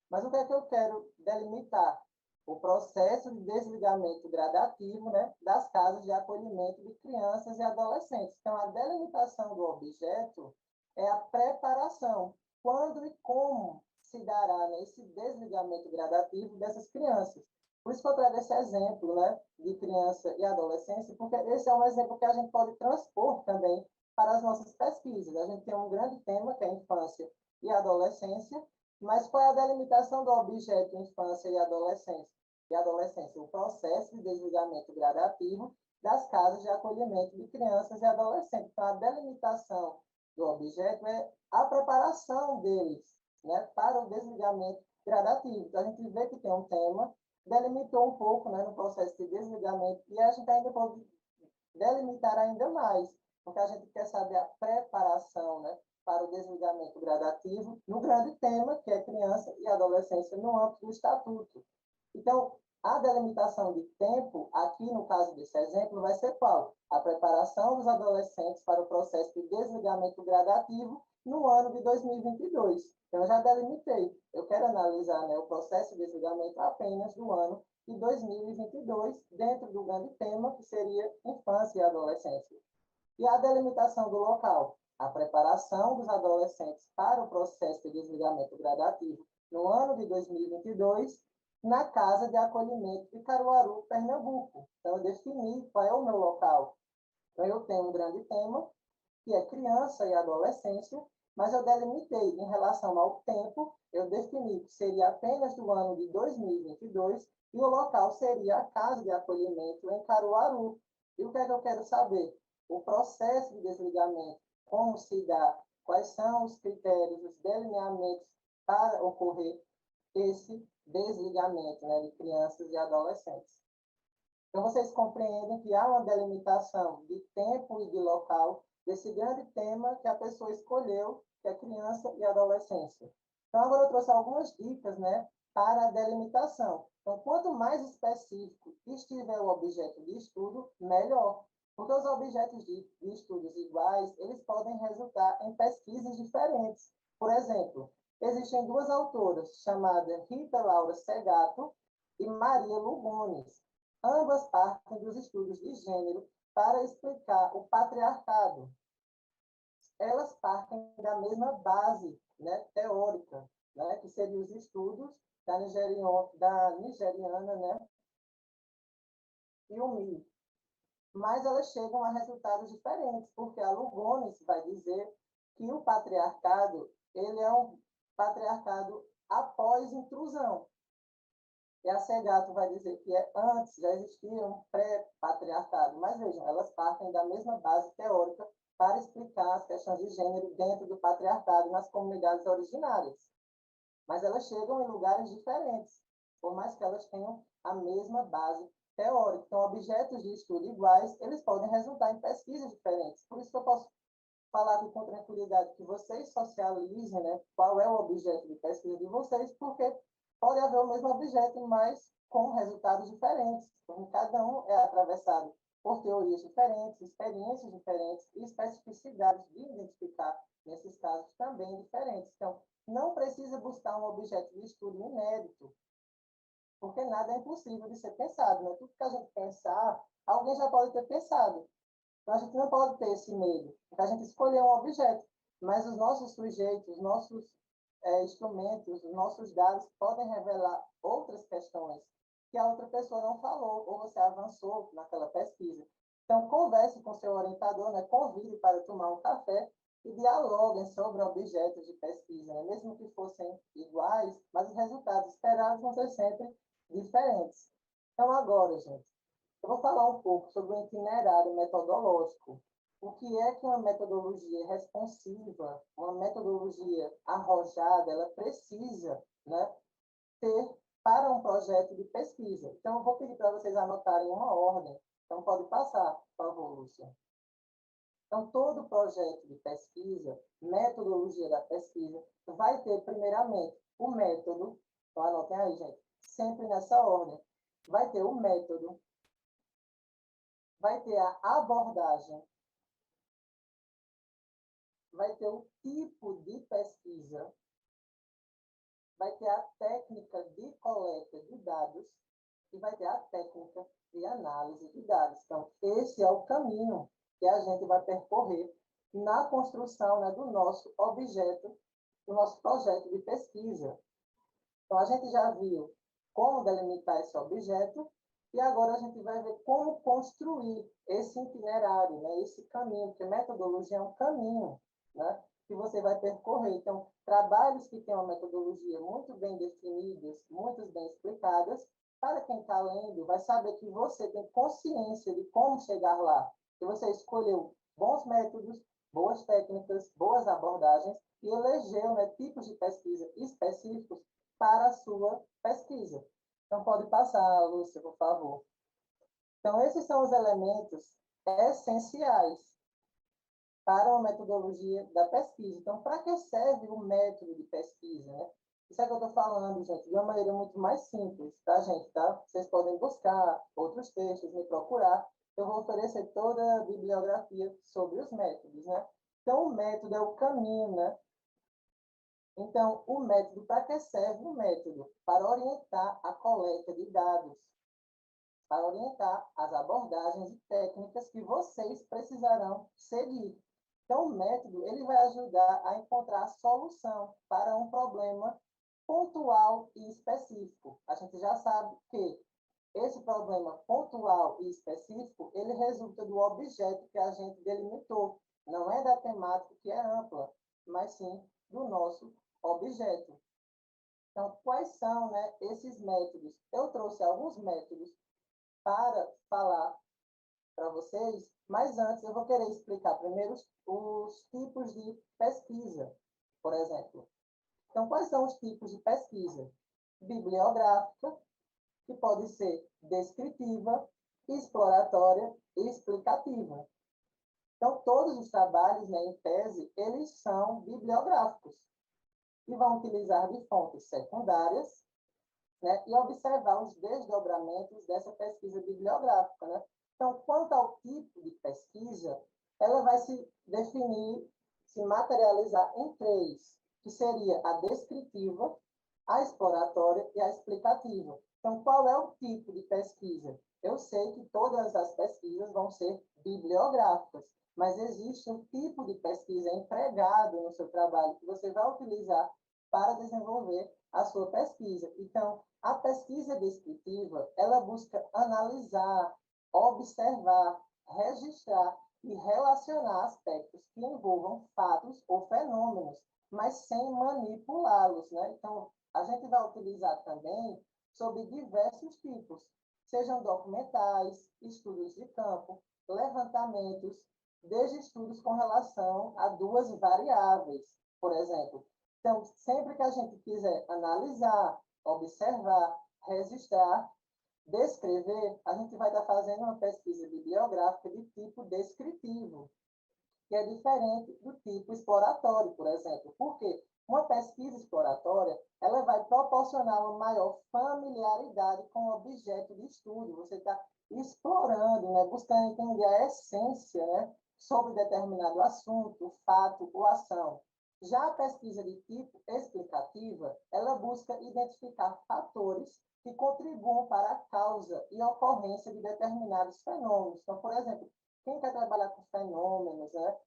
Speaker 2: Mas o que é que eu quero delimitar? O processo de desligamento gradativo, né, das casas de acolhimento de crianças e adolescentes. Então, a delimitação do objeto é a preparação. Quando e como se dará, né, esse desligamento gradativo dessas crianças. Por isso que eu trago esse exemplo, né, de criança e adolescência, porque esse é um exemplo que a gente pode transpor também para as nossas pesquisas. A gente tem um grande tema, que é a infância e a adolescência, mas qual é a delimitação do objeto infância e adolescência? O processo de desligamento gradativo das casas de acolhimento de crianças e adolescentes. Então, a delimitação do objeto é a preparação deles, né, para o desligamento gradativo. Então, a gente vê que tem um tema, delimitou um pouco, né, no processo de desligamento, e a gente ainda pode delimitar ainda mais, porque a gente quer saber a preparação, né, para o desligamento gradativo no grande tema, que é criança e adolescência, no âmbito do Estatuto. Então, a delimitação de tempo, aqui no caso desse exemplo, vai ser qual? A preparação dos adolescentes para o processo de desligamento gradativo no ano de 2022. Então, eu já delimitei. Eu quero analisar, né, o processo de desligamento apenas do ano de 2022, dentro do grande tema, que seria infância e adolescência. E a delimitação do local? A preparação dos adolescentes para o processo de desligamento gradativo no ano de 2022, na Casa de Acolhimento de Caruaru, Pernambuco. Então, eu defini qual é o meu local. Então, eu tenho um grande tema, que é criança e adolescência, mas eu delimitei em relação ao tempo, eu defini que seria apenas do ano de 2022, e o local seria a Casa de Acolhimento em Caruaru. E o que é que eu quero saber? O processo de desligamento, como se dá, quais são os critérios, os delineamentos para ocorrer esse desligamento, né, de crianças e adolescentes. Então, vocês compreendem que há uma delimitação de tempo e de local desse grande tema que a pessoa escolheu, que é criança e adolescência. Então, agora eu trouxe algumas dicas, né, para a delimitação. Então, quanto mais específico estiver o objeto de estudo, melhor. Porque os objetos de estudos iguais, eles podem resultar em pesquisas diferentes. Por exemplo, existem duas autoras, chamadas Rita Laura Segato e Maria Lugones. Ambas partem dos estudos de gênero para explicar o patriarcado. Elas partem da mesma base, né, teórica, né, que seriam os estudos da nigeriana, né, Yumi. Mas elas chegam a resultados diferentes, porque a Lugones vai dizer que o patriarcado, ele é um patriarcado após intrusão. E a Segato vai dizer que é antes, já existia um pré-patriarcado. Mas vejam, elas partem da mesma base teórica para explicar as questões de gênero dentro do patriarcado nas comunidades originárias. Mas elas chegam em lugares diferentes, por mais que elas tenham a mesma base teórica. Então, objetos de estudo iguais, eles podem resultar em pesquisas diferentes. Por isso que eu posso falar aqui com tranquilidade que vocês socializem, né, qual é o objeto de pesquisa de vocês, porque pode haver o mesmo objeto, mas com resultados diferentes, porque cada um é atravessado por teorias diferentes, experiências diferentes e especificidades de identificar, nesses casos, também diferentes. Então, não precisa buscar um objeto de estudo inédito, porque nada é impossível de ser pensado, né? Tudo que a gente pensar, alguém já pode ter pensado. Então, a gente não pode ter esse medo, porque a gente escolheu um objeto, mas os nossos sujeitos, os nossos instrumentos, os nossos dados podem revelar outras questões que a outra pessoa não falou, ou você avançou naquela pesquisa. Então, converse com seu orientador, né? Convide para tomar um café e dialoguem sobre objetos de pesquisa, né? Mesmo que fossem iguais, mas os resultados esperados vão ser sempre diferentes. Então, agora, gente, eu vou falar um pouco sobre o itinerário metodológico. O que é que uma metodologia responsiva, uma metodologia arrojada, ela precisa, né, ter para um projeto de pesquisa. Então, eu vou pedir para vocês anotarem uma ordem. Então, pode passar, por favor, Lúcia. Então, todo projeto de pesquisa, metodologia da pesquisa, vai ter, primeiramente, o método. Então, anotem aí, gente, sempre nessa ordem. Vai ter o método, vai ter a abordagem, vai ter o tipo de pesquisa, vai ter a técnica de coleta de dados e vai ter a técnica de análise de dados. Então, esse é o caminho que a gente vai percorrer na construção, né, do nosso objeto, do nosso projeto de pesquisa. Então, a gente já viu como delimitar esse objeto e agora a gente vai ver como construir esse itinerário, né, esse caminho, porque metodologia é um caminho, né, que você vai percorrer. Então, trabalhos que têm uma metodologia muito bem definidas, muito bem explicadas, para quem está lendo, vai saber que você tem consciência de como chegar lá, que você escolheu bons métodos, boas técnicas, boas abordagens e elegeu, né, tipos de pesquisa específicos para a sua pesquisa. Então, pode passar, Lúcia, por favor. Então, esses são os elementos essenciais para uma metodologia da pesquisa. Então, para que serve o método de pesquisa, né? Isso é que eu estou falando, gente, de uma maneira muito mais simples, tá, gente? Tá? Vocês podem buscar outros textos, me procurar. Eu vou oferecer toda a bibliografia sobre os métodos, né? Então, o método é o caminho, né? Então, o método, para que serve o método? Para orientar a coleta de dados, para orientar as abordagens e técnicas que vocês precisarão seguir. Então, o método ele vai ajudar a encontrar a solução para um problema pontual e específico. A gente já sabe que esse problema pontual e específico, ele resulta do objeto que a gente delimitou. Não é da temática que é ampla, mas sim do nosso objeto. Então, quais são, né, esses métodos? Eu trouxe alguns métodos para falar para vocês, mas antes eu vou querer explicar primeiro os tipos de pesquisa, por exemplo. Então, quais são os tipos de pesquisa? Bibliográfica, que pode ser descritiva, exploratória e explicativa. Então, todos os trabalhos, né, em tese, eles são bibliográficos e vão utilizar de fontes secundárias, né, e observar os desdobramentos dessa pesquisa bibliográfica, né? Então, quanto ao tipo de pesquisa, ela vai se definir, se materializar em três, que seria a descritiva, a exploratória e a explicativa. Então, qual é o tipo de pesquisa? Eu sei que todas as pesquisas vão ser bibliográficas, mas existe um tipo de pesquisa empregado no seu trabalho que você vai utilizar para desenvolver a sua pesquisa. Então, a pesquisa descritiva, ela busca analisar, observar, registrar e relacionar aspectos que envolvam fatos ou fenômenos, mas sem manipulá-los, né? Então, a gente vai utilizar também sobre diversos tipos, sejam documentais, estudos de campo, levantamentos, desde estudos com relação a duas variáveis, por exemplo. Então, sempre que a gente quiser analisar, observar, registrar, descrever, a gente vai estar fazendo uma pesquisa bibliográfica de tipo descritivo, que é diferente do tipo exploratório, por exemplo. Por quê? Uma pesquisa exploratória, ela vai proporcionar uma maior familiaridade com o objeto de estudo. Você está explorando, né, buscando entender a essência, né, sobre determinado assunto, fato ou ação. Já a pesquisa de tipo explicativa, ela busca identificar fatores que contribuam para a causa e ocorrência de determinados fenômenos. Então, por exemplo, quem quer trabalhar com fenômenos, né,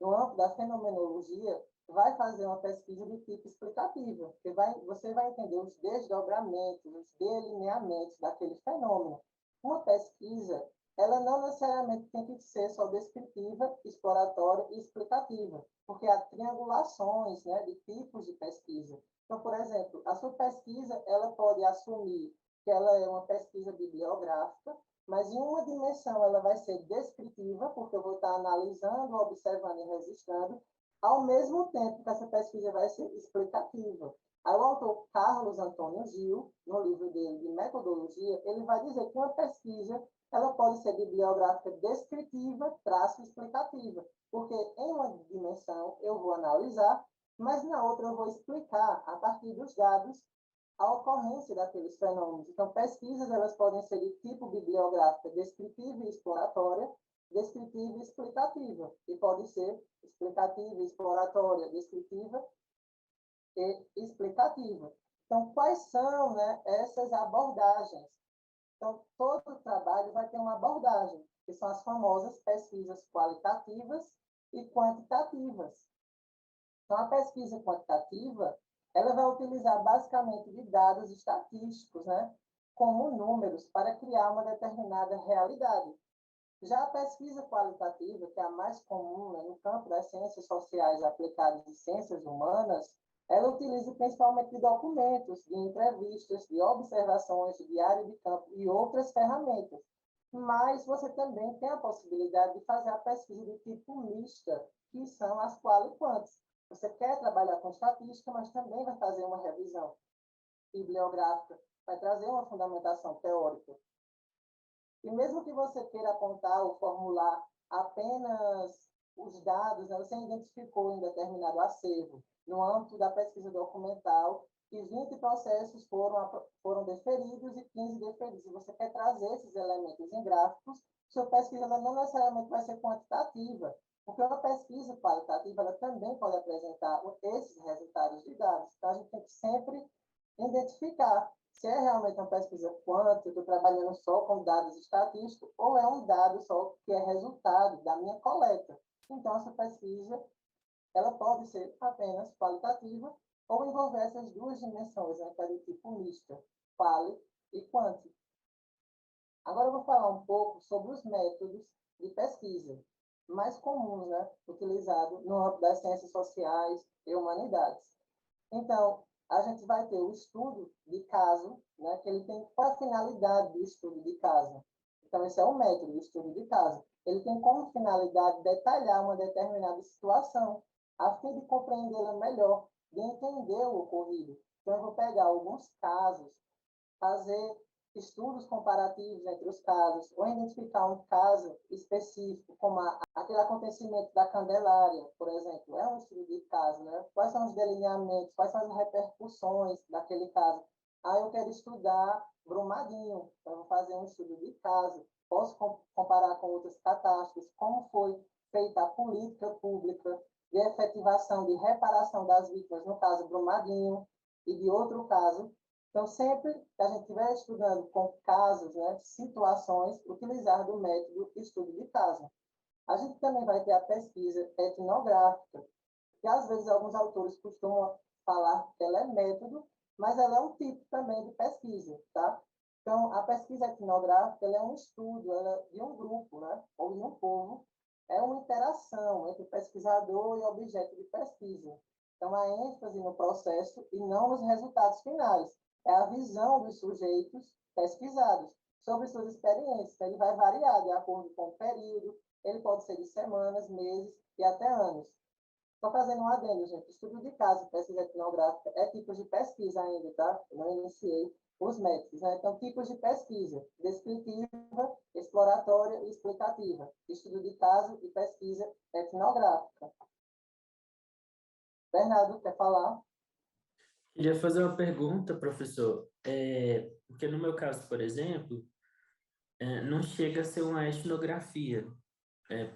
Speaker 2: no âmbito da fenomenologia, vai fazer uma pesquisa de tipo explicativa, porque você vai entender os desdobramentos, os delineamentos daquele fenômeno. Uma pesquisa, ela não necessariamente tem que ser só descritiva, exploratória e explicativa, porque há triangulações, né, de tipos de pesquisa. Então, por exemplo, a sua pesquisa ela pode assumir que ela é uma pesquisa bibliográfica, mas em uma dimensão ela vai ser descritiva, porque eu vou estar analisando, observando e registrando, ao mesmo tempo que essa pesquisa vai ser explicativa. Aí o autor Carlos Antônio Gil, no livro dele de metodologia, ele vai dizer que uma pesquisa ela pode ser bibliográfica descritiva, traço explicativa, porque em uma dimensão eu vou analisar, mas na outra eu vou explicar, a partir dos dados, a ocorrência daqueles fenômenos. Então, pesquisas elas podem ser de tipo bibliográfica descritiva e exploratória, descritiva e explicativa, e pode ser explicativa, exploratória, descritiva e explicativa. Então, quais são, né, essas abordagens? Então, todo trabalho vai ter uma abordagem, que são as famosas pesquisas qualitativas e quantitativas. Então, a pesquisa quantitativa, ela vai utilizar basicamente de dados estatísticos, né, como números, para criar uma determinada realidade. Já a pesquisa qualitativa, que é a mais comum, né, no campo das ciências sociais aplicadas e ciências humanas, ela utiliza principalmente de documentos, de entrevistas, de observações, de diário de campo e outras ferramentas. Mas você também tem a possibilidade de fazer a pesquisa de tipo mista, que são as qual e quantas. Você quer trabalhar com estatística, mas também vai fazer uma revisão bibliográfica, vai trazer uma fundamentação teórica. E mesmo que você queira apontar ou formular apenas os dados, né, você identificou em determinado acervo, no âmbito da pesquisa documental, que 20 processos foram deferidos e 15 deferidos. E você quer trazer esses elementos em gráficos, sua pesquisa não necessariamente vai ser quantitativa, porque uma pesquisa qualitativa ela também pode apresentar esses resultados de dados. Então, a gente tem que sempre identificar se é realmente uma pesquisa quântica, estou trabalhando só com dados estatísticos, ou é um dado só que é resultado da minha coleta. Então, essa pesquisa ela pode ser apenas qualitativa ou envolver essas duas dimensões, né, que é do tipo mista, quali e quanti. Agora eu vou falar um pouco sobre os métodos de pesquisa mais comuns, né, utilizados no âmbito das ciências sociais e humanidades. Então, a gente vai ter o estudo de caso, né, que ele tem qual a finalidade do estudo de caso. Então, esse é o método do estudo de caso. Ele tem como finalidade detalhar uma determinada situação, a fim de compreendê-la melhor, de entender o ocorrido. Então, eu vou pegar alguns casos, fazer estudos comparativos entre os casos, ou identificar um caso específico, como aquele acontecimento da Candelária, por exemplo, é um estudo de caso, né? Quais são os delineamentos, quais são as repercussões daquele caso? Ah, eu quero estudar Brumadinho, então eu vou fazer um estudo de caso, posso comparar com outras catástrofes, como foi feita a política pública de efetivação, de reparação das vítimas, no caso Brumadinho, e de outro caso. Então, sempre que a gente estiver estudando com casos, né, situações, utilizar do método estudo de caso. A gente também vai ter a pesquisa etnográfica, que às vezes alguns autores costumam falar que ela é método, mas ela é um tipo também de pesquisa, tá? Então, a pesquisa etnográfica ela é um estudo de um grupo, né, ou de um povo, é uma interação entre pesquisador e objeto de pesquisa. Então, a ênfase no processo e não nos resultados finais. É a visão dos sujeitos pesquisados sobre suas experiências. Ele vai variar de acordo com o período, ele pode ser de semanas, meses e até anos. Estou fazendo um adendo, gente. Estudo de caso, pesquisa etnográfica, é tipos de pesquisa ainda, tá? Eu não iniciei os métodos, né? Então, tipos de pesquisa: descritiva, exploratória e explicativa. Estudo de caso e pesquisa etnográfica. Bernardo, quer falar?
Speaker 9: Queria fazer uma pergunta, professor. Porque no meu caso, por exemplo, não chega a ser uma etnografia.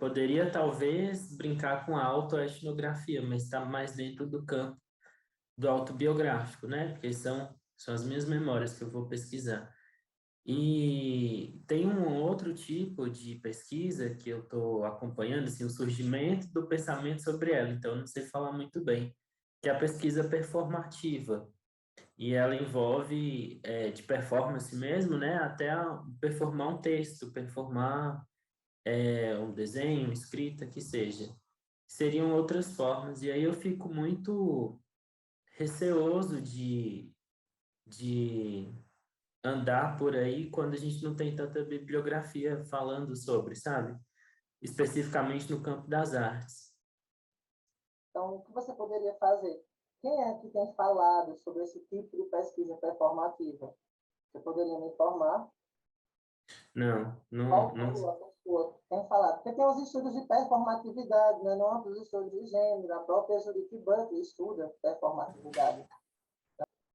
Speaker 9: Poderia, talvez, brincar com a autoetnografia, mas está mais dentro do campo do autobiográfico, né? Porque são as minhas memórias que eu vou pesquisar. E tem um outro tipo de pesquisa que eu estou acompanhando, assim, o surgimento do pensamento sobre ela, então eu não sei falar muito bem, que é a pesquisa performativa. E ela envolve, de performance mesmo, né? Até performar um texto, performar um desenho, escrita, que seja. Seriam outras formas. E aí eu fico muito receoso de andar por aí quando a gente não tem tanta bibliografia falando sobre, sabe? Especificamente no campo das artes.
Speaker 2: Então, o que você poderia fazer? Quem é que tem falado sobre esse tipo de pesquisa performativa? Você poderia me informar?
Speaker 9: Não,
Speaker 2: Qual
Speaker 9: não, não.
Speaker 2: foi a pessoa que tem falado? Porque tem os estudos de performatividade, né? Não os estudos de gênero. A própria Judith Butler estuda performatividade.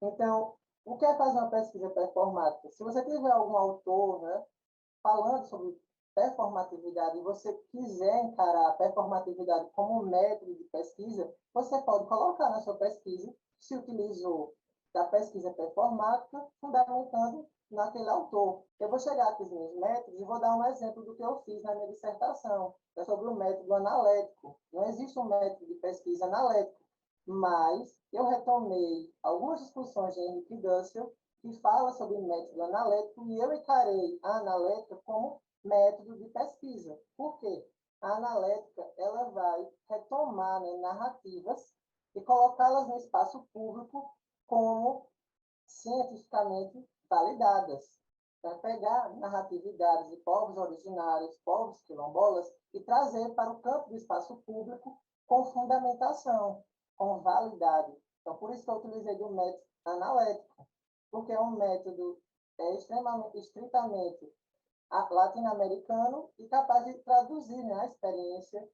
Speaker 2: Então, o que é fazer uma pesquisa performática? Se você tiver algum autor, né, falando sobre performatividade e você quiser encarar a performatividade como um método de pesquisa, você pode colocar na sua pesquisa que se utilizou da pesquisa performática, fundamentando naquele autor. Eu vou chegar aqui nos meus métodos e vou dar um exemplo do que eu fiz na minha dissertação. É sobre o método analético. Não existe um método de pesquisa analético, mas eu retomei algumas discussões de Henrique Dussel que fala sobre método analético e eu encarei a analética como método de pesquisa. Por quê? A analética ela vai retomar, né, narrativas e colocá-las no espaço público como cientificamente validadas. Então, pegar narratividades de povos originários, povos quilombolas, e trazer para o campo do espaço público com fundamentação, com validade. Então, por isso que eu utilizei do método analético, porque é um método extremamente, estritamente latino-americano e capaz de traduzir, né, a experiência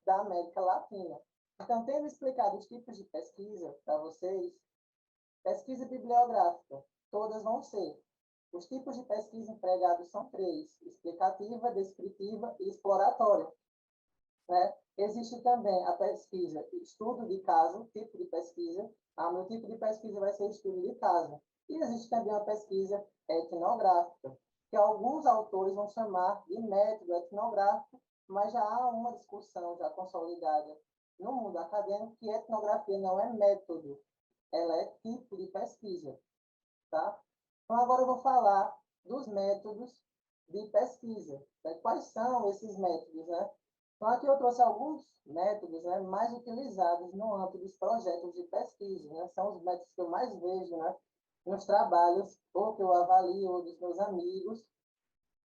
Speaker 2: da América Latina. Então, tendo explicado os tipos de pesquisa para vocês, pesquisa bibliográfica, todas vão ser. Os tipos de pesquisa empregados são 3: explicativa, descritiva e exploratória. Né? Existe também a pesquisa estudo de caso, tipo de pesquisa. Meu tipo de pesquisa vai ser estudo de caso. E existe também a pesquisa etnográfica, que alguns autores vão chamar de método etnográfico, mas já há uma discussão já consolidada no mundo acadêmico que etnografia não é método, ela é tipo de pesquisa. Tá? Então, agora eu vou falar dos métodos de pesquisa. Né? Quais são esses métodos? Né? Então, aqui eu trouxe alguns métodos, né, mais utilizados no âmbito dos projetos de pesquisa. Né? São os métodos que eu mais vejo, né, nos trabalhos, ou que eu avalio, ou dos meus amigos,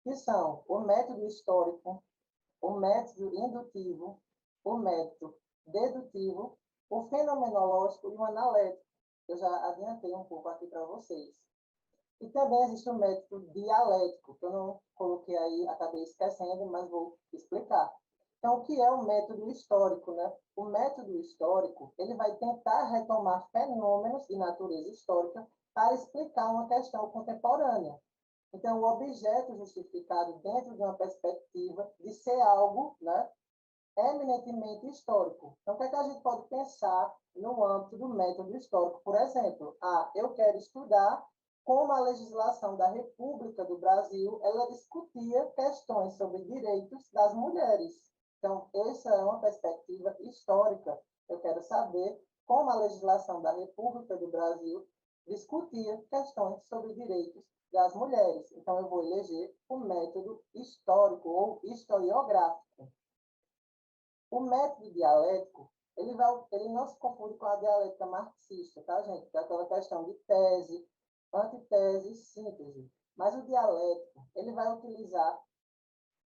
Speaker 2: que são o método histórico, o método indutivo, o método dedutivo, o fenomenológico e o analético. Eu já adiantei um pouco aqui para vocês. E também existe o método dialético, que eu não coloquei aí, acabei esquecendo, mas vou explicar. Então, o que é o método histórico? Né? O método histórico ele vai tentar retomar fenômenos de natureza histórica para explicar uma questão contemporânea. Então, o objeto justificado dentro de uma perspectiva de ser algo, né, eminentemente histórico. Então, o que é que a gente pode pensar no âmbito do método histórico? Por exemplo, eu quero estudar como a legislação da República do Brasil ela discutia questões sobre direitos das mulheres. Então, essa é uma perspectiva histórica. Eu quero saber como a legislação da República do Brasil discutia questões sobre direitos das mulheres. Então, eu vou eleger o método histórico ou historiográfico. O método dialético, ele não se confunde com a dialética marxista, tá, gente? Que é aquela questão de tese, antitese e síntese. Mas o dialético, ele vai utilizar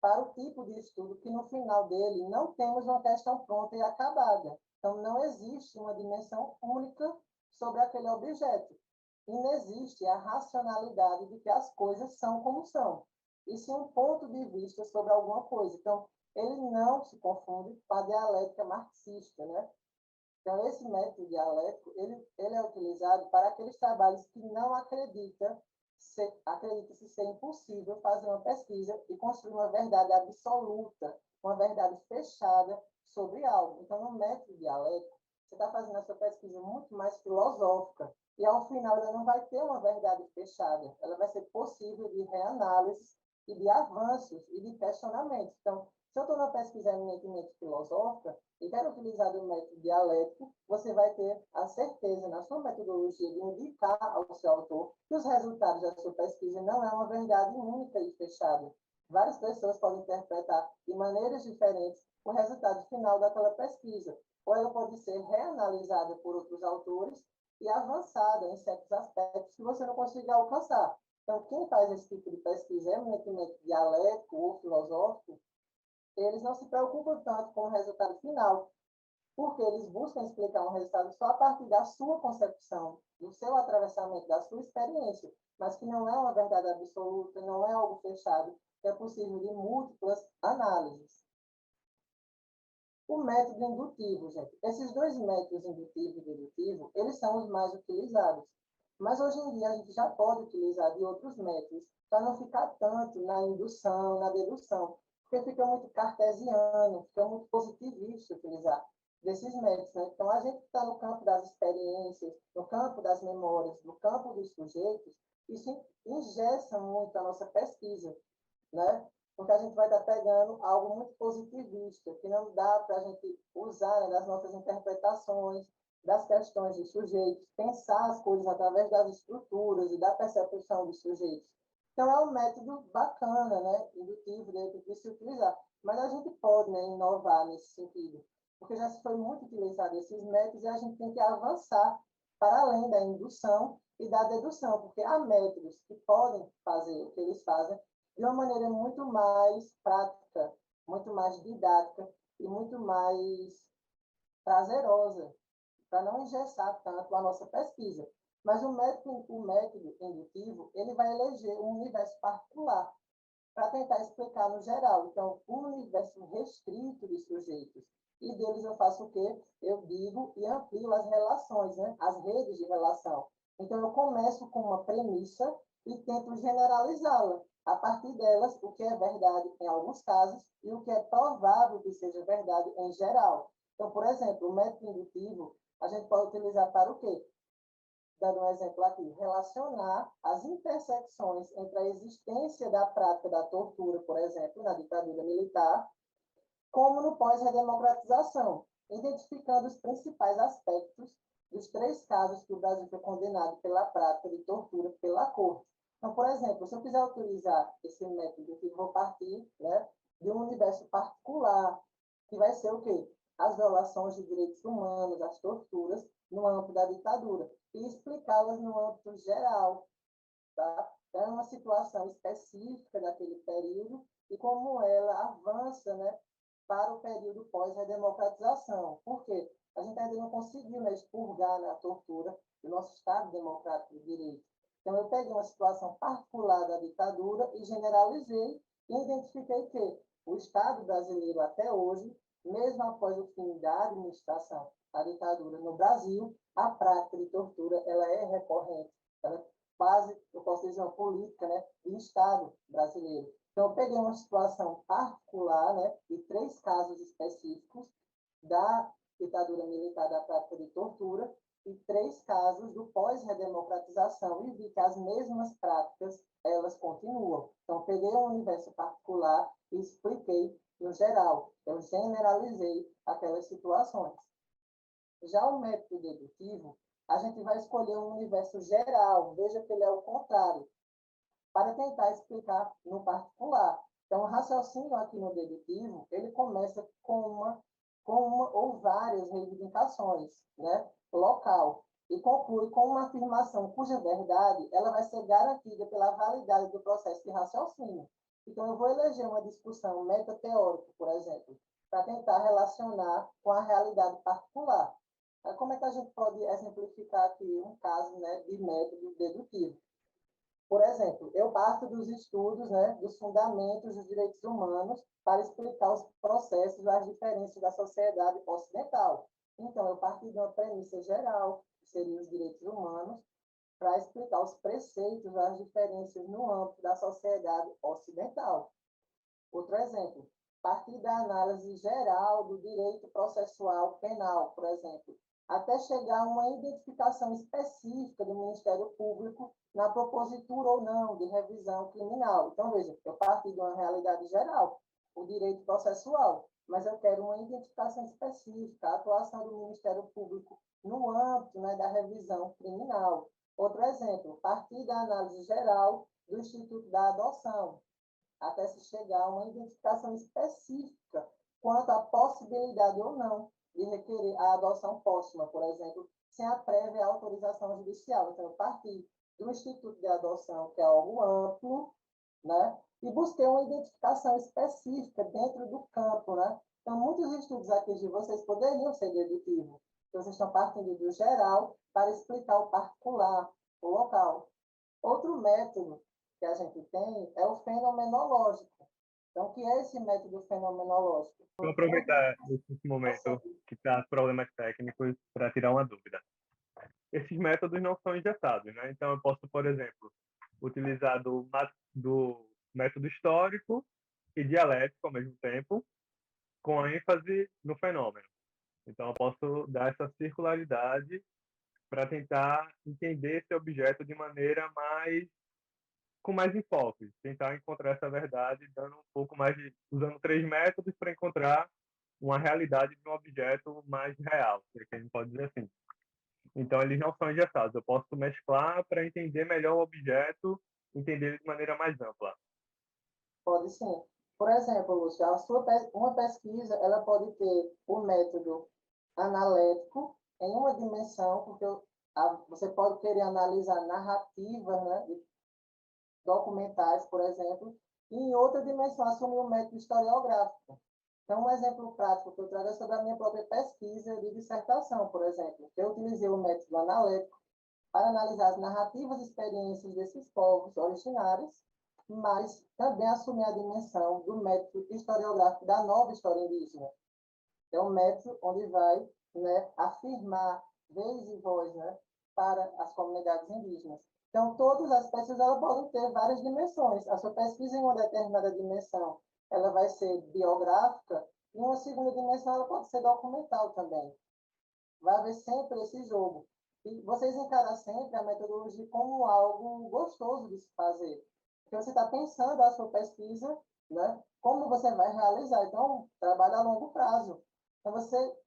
Speaker 2: para o tipo de estudo que no final dele não temos uma questão pronta e acabada. Então, não existe uma dimensão única sobre aquele objeto. E não existe a racionalidade de que as coisas são como são. E sim um ponto de vista sobre alguma coisa. Então, ele não se confunde com a dialética marxista, né? Então, esse método dialético, ele é utilizado para aqueles trabalhos que não acredita-se ser impossível fazer uma pesquisa e construir uma verdade absoluta, uma verdade fechada sobre algo. Então, no método dialético, você está fazendo a sua pesquisa muito mais filosófica e, ao final, ela não vai ter uma verdade fechada. Ela vai ser possível de reanálise e de avanços e de questionamentos. Então, se eu estou numa pesquisa eminentemente filosófica e quero utilizar o método dialético, você vai ter a certeza, na sua metodologia, de indicar ao seu autor que os resultados da sua pesquisa não é uma verdade única e fechada. Várias pessoas podem interpretar de maneiras diferentes o resultado final daquela pesquisa, ou ela pode ser reanalisada por outros autores e avançada em certos aspectos que você não consiga alcançar. Então, quem faz esse tipo de pesquisa, eminentemente dialético ou filosófico, eles não se preocupam tanto com o resultado final, porque eles buscam explicar um resultado só a partir da sua concepção, do seu atravessamento, da sua experiência, mas que não é uma verdade absoluta, não é algo fechado, que é possível de múltiplas análises. O método indutivo, gente. Esses dois métodos, indutivo e dedutivo, eles são os mais utilizados. Mas hoje em dia a gente já pode utilizar de outros métodos para não ficar tanto na indução, na dedução, porque fica muito cartesiano, fica muito positivista utilizar desses métodos, né? Então, a gente está no campo das experiências, no campo das memórias, no campo dos sujeitos, isso engessa muito a nossa pesquisa, né? Porque a gente vai estar pegando algo muito positivista, que não dá para a gente usar, né, nas nossas interpretações, das questões dos sujeitos, pensar as coisas através das estruturas e da percepção dos sujeitos. Então, é um método bacana, né, indutivo, de se utilizar. Mas a gente pode, né, inovar nesse sentido, porque já se foi muito utilizado esses métodos e a gente tem que avançar para além da indução e da dedução, porque há métodos que podem fazer o que eles fazem de uma maneira muito mais prática, muito mais didática e muito mais prazerosa, para não engessar tanto a nossa pesquisa. Mas o método indutivo, ele vai eleger um universo particular para tentar explicar no geral. Então, um universo restrito de sujeitos. E deles eu faço o quê? Eu digo e amplio as relações, né? As redes de relação. Então, eu começo com uma premissa e tento generalizá-la. A partir delas, o que é verdade em alguns casos e o que é provável que seja verdade em geral. Então, por exemplo, o método indutivo, a gente pode utilizar para o quê? Dando um exemplo aqui, relacionar as intersecções entre a existência da prática da tortura, por exemplo, na ditadura militar, como no pós-redemocratização, identificando os principais aspectos dos 3 casos que o Brasil foi condenado pela prática de tortura pela corte. Então, por exemplo, se eu quiser utilizar esse método, que vou partir, né, de um universo particular, que vai ser o quê? As violações de direitos humanos, as torturas, no âmbito da ditadura, e explicá-las no âmbito geral, tá? Então, é uma situação específica daquele período e como ela avança, né, para o período pós-redemocratização. Por quê? A gente ainda não conseguiu, né, expurgar, né, a tortura do nosso Estado Democrático de Direito. Então, eu peguei uma situação particular da ditadura e generalizei e identifiquei que o Estado brasileiro, até hoje, mesmo após o fim da administração da ditadura no Brasil, a prática de tortura ela é recorrente. Ela é quase, eu posso dizer, uma política, né, de Estado brasileiro. Então, eu peguei uma situação particular, né, de 3 casos específicos da ditadura militar da prática de tortura e 3 casos do pós-redemocratização e vi que as mesmas práticas, elas continuam. Então, peguei um universo particular e expliquei no geral. Eu generalizei aquelas situações. Já o método dedutivo, a gente vai escolher um universo geral, veja que ele é o contrário, para tentar explicar no particular. Então, o raciocínio aqui no dedutivo, ele começa com uma ou várias reivindicações, né, local, e conclui com uma afirmação cuja verdade ela vai ser garantida pela validade do processo de raciocínio. Então, eu vou eleger uma discussão metateórica, por exemplo, para tentar relacionar com a realidade particular. Como é que a gente pode exemplificar aqui um caso, né, de método dedutivo? Por exemplo, eu parto dos estudos, né, dos fundamentos dos direitos humanos para explicar os processos, as diferenças da sociedade ocidental. Então, eu parti de uma premissa geral, que seriam os direitos humanos, para explicar os preceitos, as diferenças no âmbito da sociedade ocidental. Outro exemplo, partir da análise geral do direito processual penal, por exemplo, até chegar a uma identificação específica do Ministério Público na propositura ou não de revisão criminal. Então, veja, eu parti de uma realidade geral, o direito processual, mas eu quero uma identificação específica, a atuação do Ministério Público no âmbito, né, da revisão criminal. Outro exemplo, partir da análise geral do Instituto da Adoção, até se chegar a uma identificação específica quanto à possibilidade ou não de requerer a adoção póstuma, por exemplo, sem a prévia autorização judicial. Então, eu parti do Instituto de Adoção, que é algo amplo, né? E busquei uma identificação específica dentro do campo, né? Então, muitos estudos aqui de vocês poderiam ser dedutivos. Vocês estão partindo do geral para explicar o particular, o local. Outro método que a gente tem é o fenomenológico. Então, o que é esse método fenomenológico?
Speaker 8: Vou aproveitar esse momento que está problemas técnicos para tirar uma dúvida. Esses métodos não são engessados, né? Então, eu posso, por exemplo, utilizar do método histórico e dialético ao mesmo tempo, com a ênfase no fenômeno. Então, eu posso dar essa circularidade para tentar entender esse objeto de maneira com mais enfoque, tentar encontrar essa verdade, dando um pouco mais usando 3 métodos para encontrar uma realidade de um objeto mais real, se é que a gente pode dizer assim. Então, eles não são engessados. Eu posso mesclar para entender melhor o objeto, entender ele de maneira mais ampla.
Speaker 2: Pode sim. Por exemplo, Lúcio, uma pesquisa ela pode ter o método analético em uma dimensão, porque você pode querer analisar narrativas, né, de documentais, por exemplo, e em outra dimensão assumir o método historiográfico. Então, um exemplo prático que eu trago é sobre a minha própria pesquisa de dissertação, por exemplo. Eu utilizei o método analético para analisar as narrativas e experiências desses povos originários, mas também assumir a dimensão do método historiográfico da nova história indígena. É um método onde vai, né, afirmar vez e voz, né, para as comunidades indígenas. Então, todas as pesquisas elas podem ter várias dimensões. A sua pesquisa em uma determinada dimensão ela vai ser biográfica, e uma segunda dimensão ela pode ser documental também. Vai haver sempre esse jogo. E vocês encaram sempre a metodologia como algo gostoso de se fazer. Porque você está pensando a sua pesquisa, né? Como você vai realizar. Então, trabalho a longo prazo. Então, você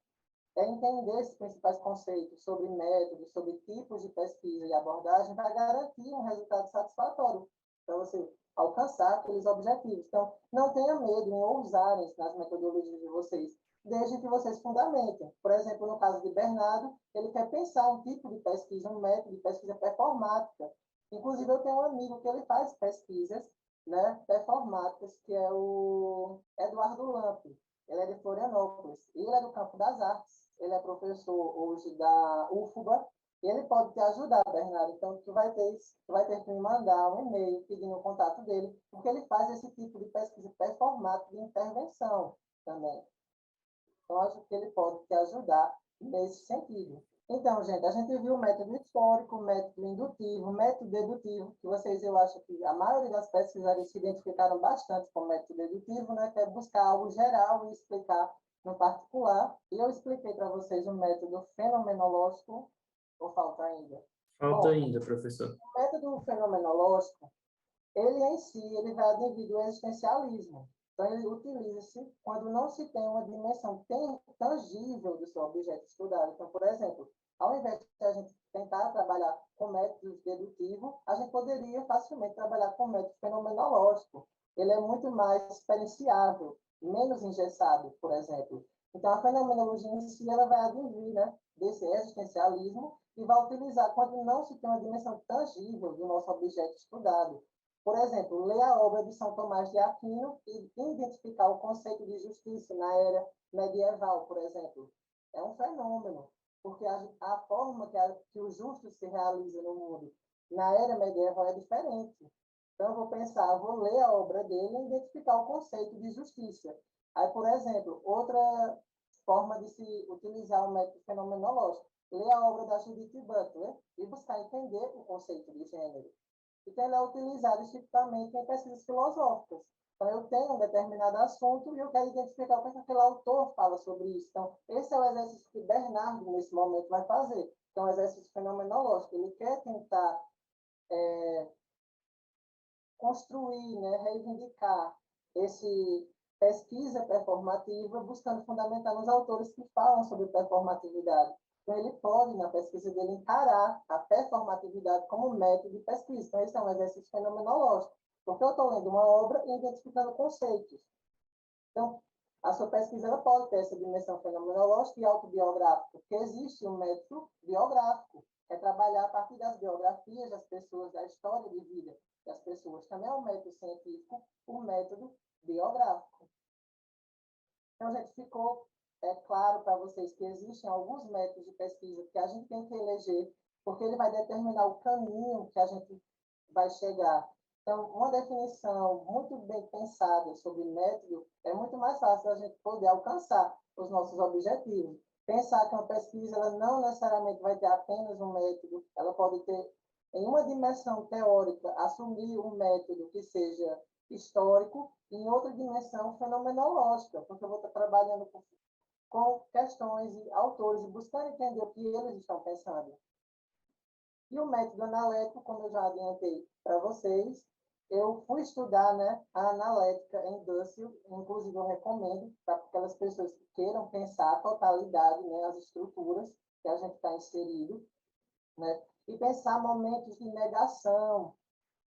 Speaker 2: entender esses principais conceitos sobre métodos, sobre tipos de pesquisa e abordagem, vai garantir um resultado satisfatório para você alcançar aqueles objetivos. Então, não tenha medo em ousarem nas metodologias de vocês, desde que vocês fundamentem. Por exemplo, no caso de Bernardo, ele quer pensar um tipo de pesquisa, um método de pesquisa performática. Inclusive, eu tenho um amigo que ele faz pesquisas, né, performáticas, que é o Eduardo Lampe. Ele é de Florianópolis, e ele é do campo das artes. Ele é professor hoje da UFBA, e ele pode te ajudar, Bernardo. Então, tu vai ter que me mandar um e-mail pedindo o contato dele, porque ele faz esse tipo de pesquisa performática de intervenção também. Então, acho que ele pode te ajudar nesse sentido. Então, gente, a gente viu o método histórico, o método indutivo, o método dedutivo, que vocês, eu acho que a maioria das pesquisadores se identificaram bastante com o método dedutivo, né, que é buscar algo geral e explicar no particular. E eu expliquei para vocês o método fenomenológico, ou falta ainda?
Speaker 9: Falta ainda, professor.
Speaker 2: O método fenomenológico, ele em si, ele vai advir do existencialismo. Então, ele utiliza-se quando não se tem uma dimensão tangível do seu objeto estudado. Então, por exemplo, ao invés de a gente tentar trabalhar com métodos dedutivos, a gente poderia facilmente trabalhar com método fenomenológico. Ele é muito mais experienciável, menos engessado, por exemplo. Então, a fenomenologia em si, ela vai advir, né, desse existencialismo e vai utilizar quando não se tem uma dimensão tangível do nosso objeto estudado. Por exemplo, ler a obra de São Tomás de Aquino e identificar o conceito de justiça na era medieval, por exemplo. É um fenômeno, porque a forma que o justo se realiza no mundo na era medieval é diferente. Então, eu vou pensar, vou ler a obra dele e identificar o conceito de justiça. Aí, por exemplo, outra forma de se utilizar o método fenomenológico, ler a obra da Judith Butler e buscar entender o conceito de gênero. Então, ele é utilizado especificamente em pesquisas filosóficas. Então, eu tenho um determinado assunto e eu quero identificar o que aquele autor fala sobre isso. Então, esse é o exercício que Bernardo, nesse momento, vai fazer. Então, é um exercício fenomenológico. Ele quer tentar construir, né, reivindicar esse pesquisa performativa, buscando fundamentar nos autores que falam sobre performatividade. Então, ele pode, na pesquisa dele, encarar a performatividade como método de pesquisa. Então, esse é um exercício fenomenológico, porque eu estou lendo uma obra e identificando conceitos. Então, a sua pesquisa ela pode ter essa dimensão fenomenológica e autobiográfica, porque existe um método biográfico. É trabalhar a partir das biografias das pessoas, da história de vida das pessoas. Também é um método científico, um método biográfico. Então, gente, ficou claro para vocês que existem alguns métodos de pesquisa que a gente tem que eleger, porque ele vai determinar o caminho que a gente vai chegar. Então, uma definição muito bem pensada sobre método é muito mais fácil a gente poder alcançar os nossos objetivos. Pensar que uma pesquisa ela não necessariamente vai ter apenas um método, ela pode ter, em uma dimensão teórica, assumir um método que seja histórico, e em outra dimensão fenomenológica, porque eu vou estar trabalhando com questões e autores e buscando entender o que eles estão pensando. E o método analético, como eu já adiantei para vocês, eu fui estudar, né, a analética em Dussel, inclusive eu recomendo para aquelas pessoas que queiram pensar a totalidade, né, as estruturas que a gente está inserido, né, e pensar momentos de negação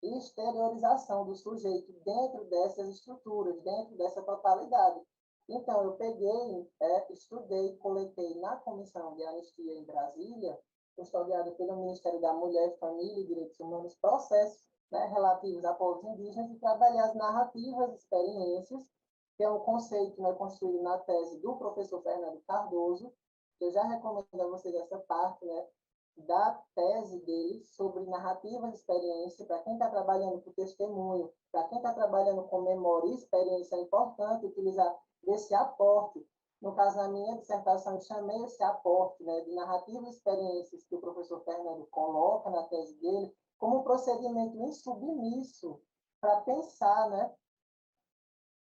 Speaker 2: e exteriorização do sujeito dentro dessas estruturas, dentro dessa totalidade. Então, eu peguei, estudei, coletei na Comissão de Anistia em Brasília, custodiada pelo Ministério da Mulher, Família e Direitos Humanos, processos, né, relativos a povos indígenas, e trabalhar as narrativas, experiências, que é um conceito, né, construído na tese do professor Fernando Cardoso, que eu já recomendo a vocês essa parte, né, da tese dele sobre narrativas e experiência, para quem está trabalhando com testemunho, para quem está trabalhando com memória e experiência, é importante utilizar esse aporte. No caso, na minha dissertação, eu chamei esse aporte, né, de narrativas e experiências que o professor Fernando coloca na tese dele como um procedimento insubmisso para pensar, né,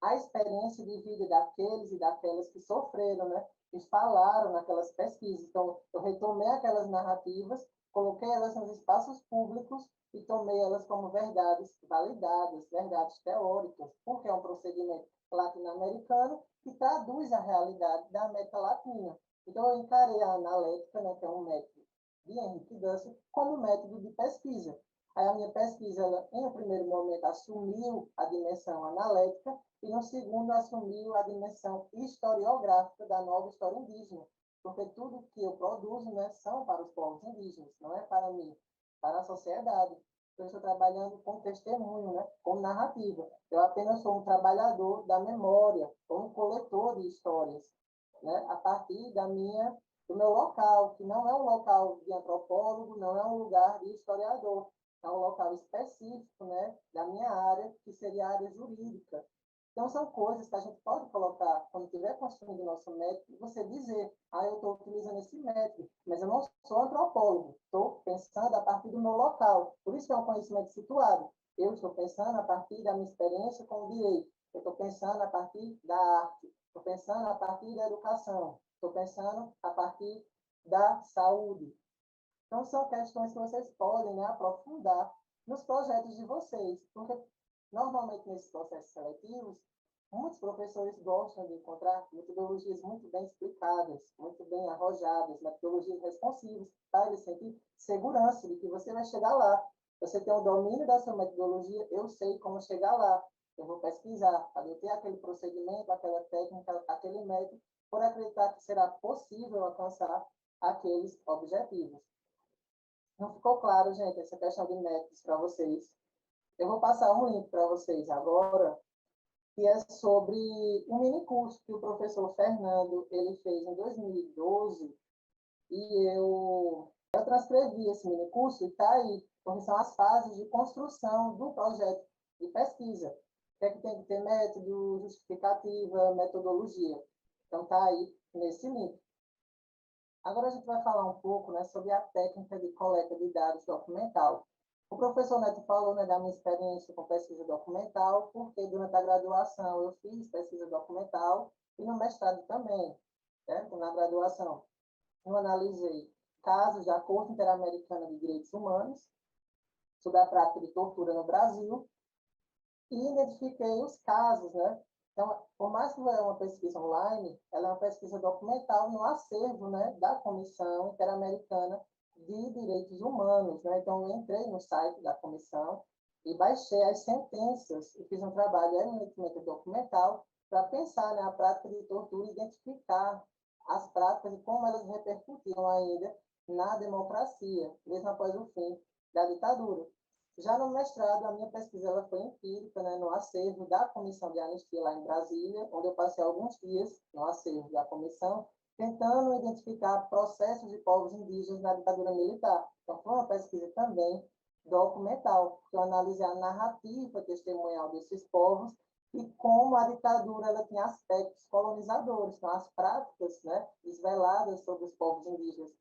Speaker 2: a experiência de vida daqueles e daquelas que sofreram, né, que falaram naquelas pesquisas. Então, eu retomei aquelas narrativas, coloquei elas nos espaços públicos e tomei elas como verdades validadas, verdades teóricas, porque é um procedimento latino-americano que traduz a realidade da América Latina. Então, eu encarei a analética, né, que é um método de Henrique Dussel, como método de pesquisa. Aí a minha pesquisa, ela, em um primeiro momento, assumiu a dimensão analética e, no segundo, assumiu a dimensão historiográfica da nova história indígena, porque tudo que eu produzo, né, são para os povos indígenas, não é para mim, para a sociedade. Eu estou trabalhando com testemunho, né, com narrativa. Eu apenas sou um trabalhador da memória, ou um coletor de histórias, né, a partir do meu local, que não é um local de antropólogo, não é um lugar de historiador, é um local específico, né, da minha área, que seria a área jurídica. Então, são coisas que a gente pode colocar, quando estiver construindo o nosso método, você dizer, eu estou utilizando esse método, mas eu não sou antropólogo, estou pensando a partir do meu local. Por isso que é um conhecimento situado. Eu estou pensando a partir da minha experiência com o direito, eu estou pensando a partir da arte, estou pensando a partir da educação, estou pensando a partir da saúde. Então, são questões que vocês podem, né, aprofundar nos projetos de vocês, porque, normalmente, nesses processos seletivos, muitos professores gostam de encontrar metodologias muito bem explicadas, muito bem arrojadas, metodologias responsivas, para eles sentir segurança de que você vai chegar lá. Você tem o domínio da sua metodologia, eu sei como chegar lá. Eu vou pesquisar, adotei aquele procedimento, aquela técnica, aquele método, por acreditar que será possível alcançar aqueles objetivos. Não ficou claro, gente, essa questão de métodos para vocês. Eu vou passar um link para vocês agora, que é sobre um minicurso que o professor Fernando ele fez em 2012, e eu transcrevi esse minicurso e está aí, porque são as fases de construção do projeto de pesquisa. O que é que tem que ter método, justificativa, metodologia. Então, está aí nesse link. Agora a gente vai falar um pouco, né, sobre a técnica de coleta de dados documental. O professor Neto falou, né, da minha experiência com pesquisa documental, porque durante a graduação eu fiz pesquisa documental e no mestrado também, certo? Na graduação eu analisei casos da Corte Interamericana de Direitos Humanos sobre a prática de tortura no Brasil e identifiquei os casos, né? Então, por mais que é uma pesquisa online, ela é uma pesquisa documental no acervo, né, da Comissão Interamericana de Direitos Humanos, né? Então, eu entrei no site da comissão e baixei as sentenças e fiz um trabalho eminentemente documental para pensar, né, a prática de tortura e identificar as práticas e como elas repercutiram ainda na democracia, mesmo após o fim da ditadura. Já no mestrado, a minha pesquisa ela foi empírica, né, no acervo da Comissão de Anistia lá em Brasília, onde eu passei alguns dias no acervo da comissão, tentando identificar processos de povos indígenas na ditadura militar. Então, foi uma pesquisa também documental, que eu analisei a narrativa testemunhal desses povos e como a ditadura ela tinha aspectos colonizadores, então as práticas, né, desveladas sobre os povos indígenas.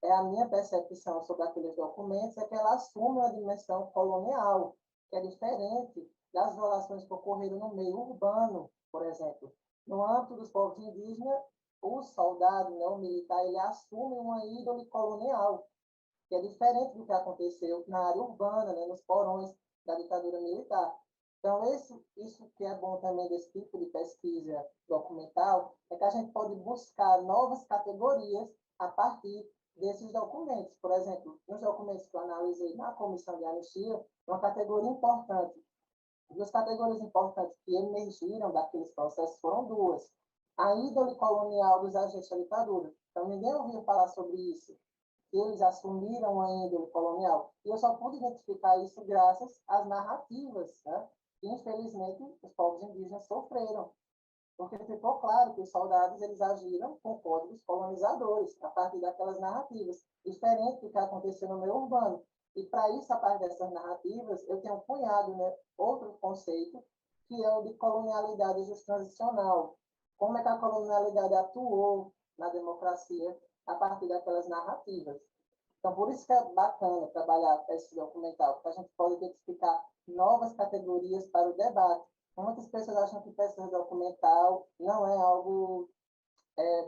Speaker 2: A minha percepção sobre aqueles documentos é que ela assume uma dimensão colonial, que é diferente das violações que ocorreram no meio urbano, por exemplo. No âmbito dos povos indígenas, o soldado, né, o militar, ele assume uma índole colonial, que é diferente do que aconteceu na área urbana, né, nos porões da ditadura militar. Então, isso que é bom também desse tipo de pesquisa documental, é que a gente pode buscar novas categorias a partir desses documentos. Por exemplo, nos documentos que eu analisei na Comissão de Anistia, uma categoria importante, duas categorias importantes que emergiram daqueles processos foram duas. A índole colonial dos agentes da ditadura. Então, ninguém ouviu falar sobre isso. Eles assumiram a índole colonial. E eu só pude identificar isso graças às narrativas, né, que, infelizmente, os povos indígenas sofreram. Porque ficou claro que os soldados eles agiram com códigos colonizadores, a partir daquelas narrativas, diferente do que aconteceu no meio urbano. E, para isso, a partir dessas narrativas, eu tenho cunhado, né, outro conceito, que é o de colonialidade transicional. Como é que a colonialidade atuou na democracia a partir daquelas narrativas. Então, por isso que é bacana trabalhar esse documental, porque a gente pode identificar novas categorias para o debate. Muitas pessoas acham que pesquisa documental não é algo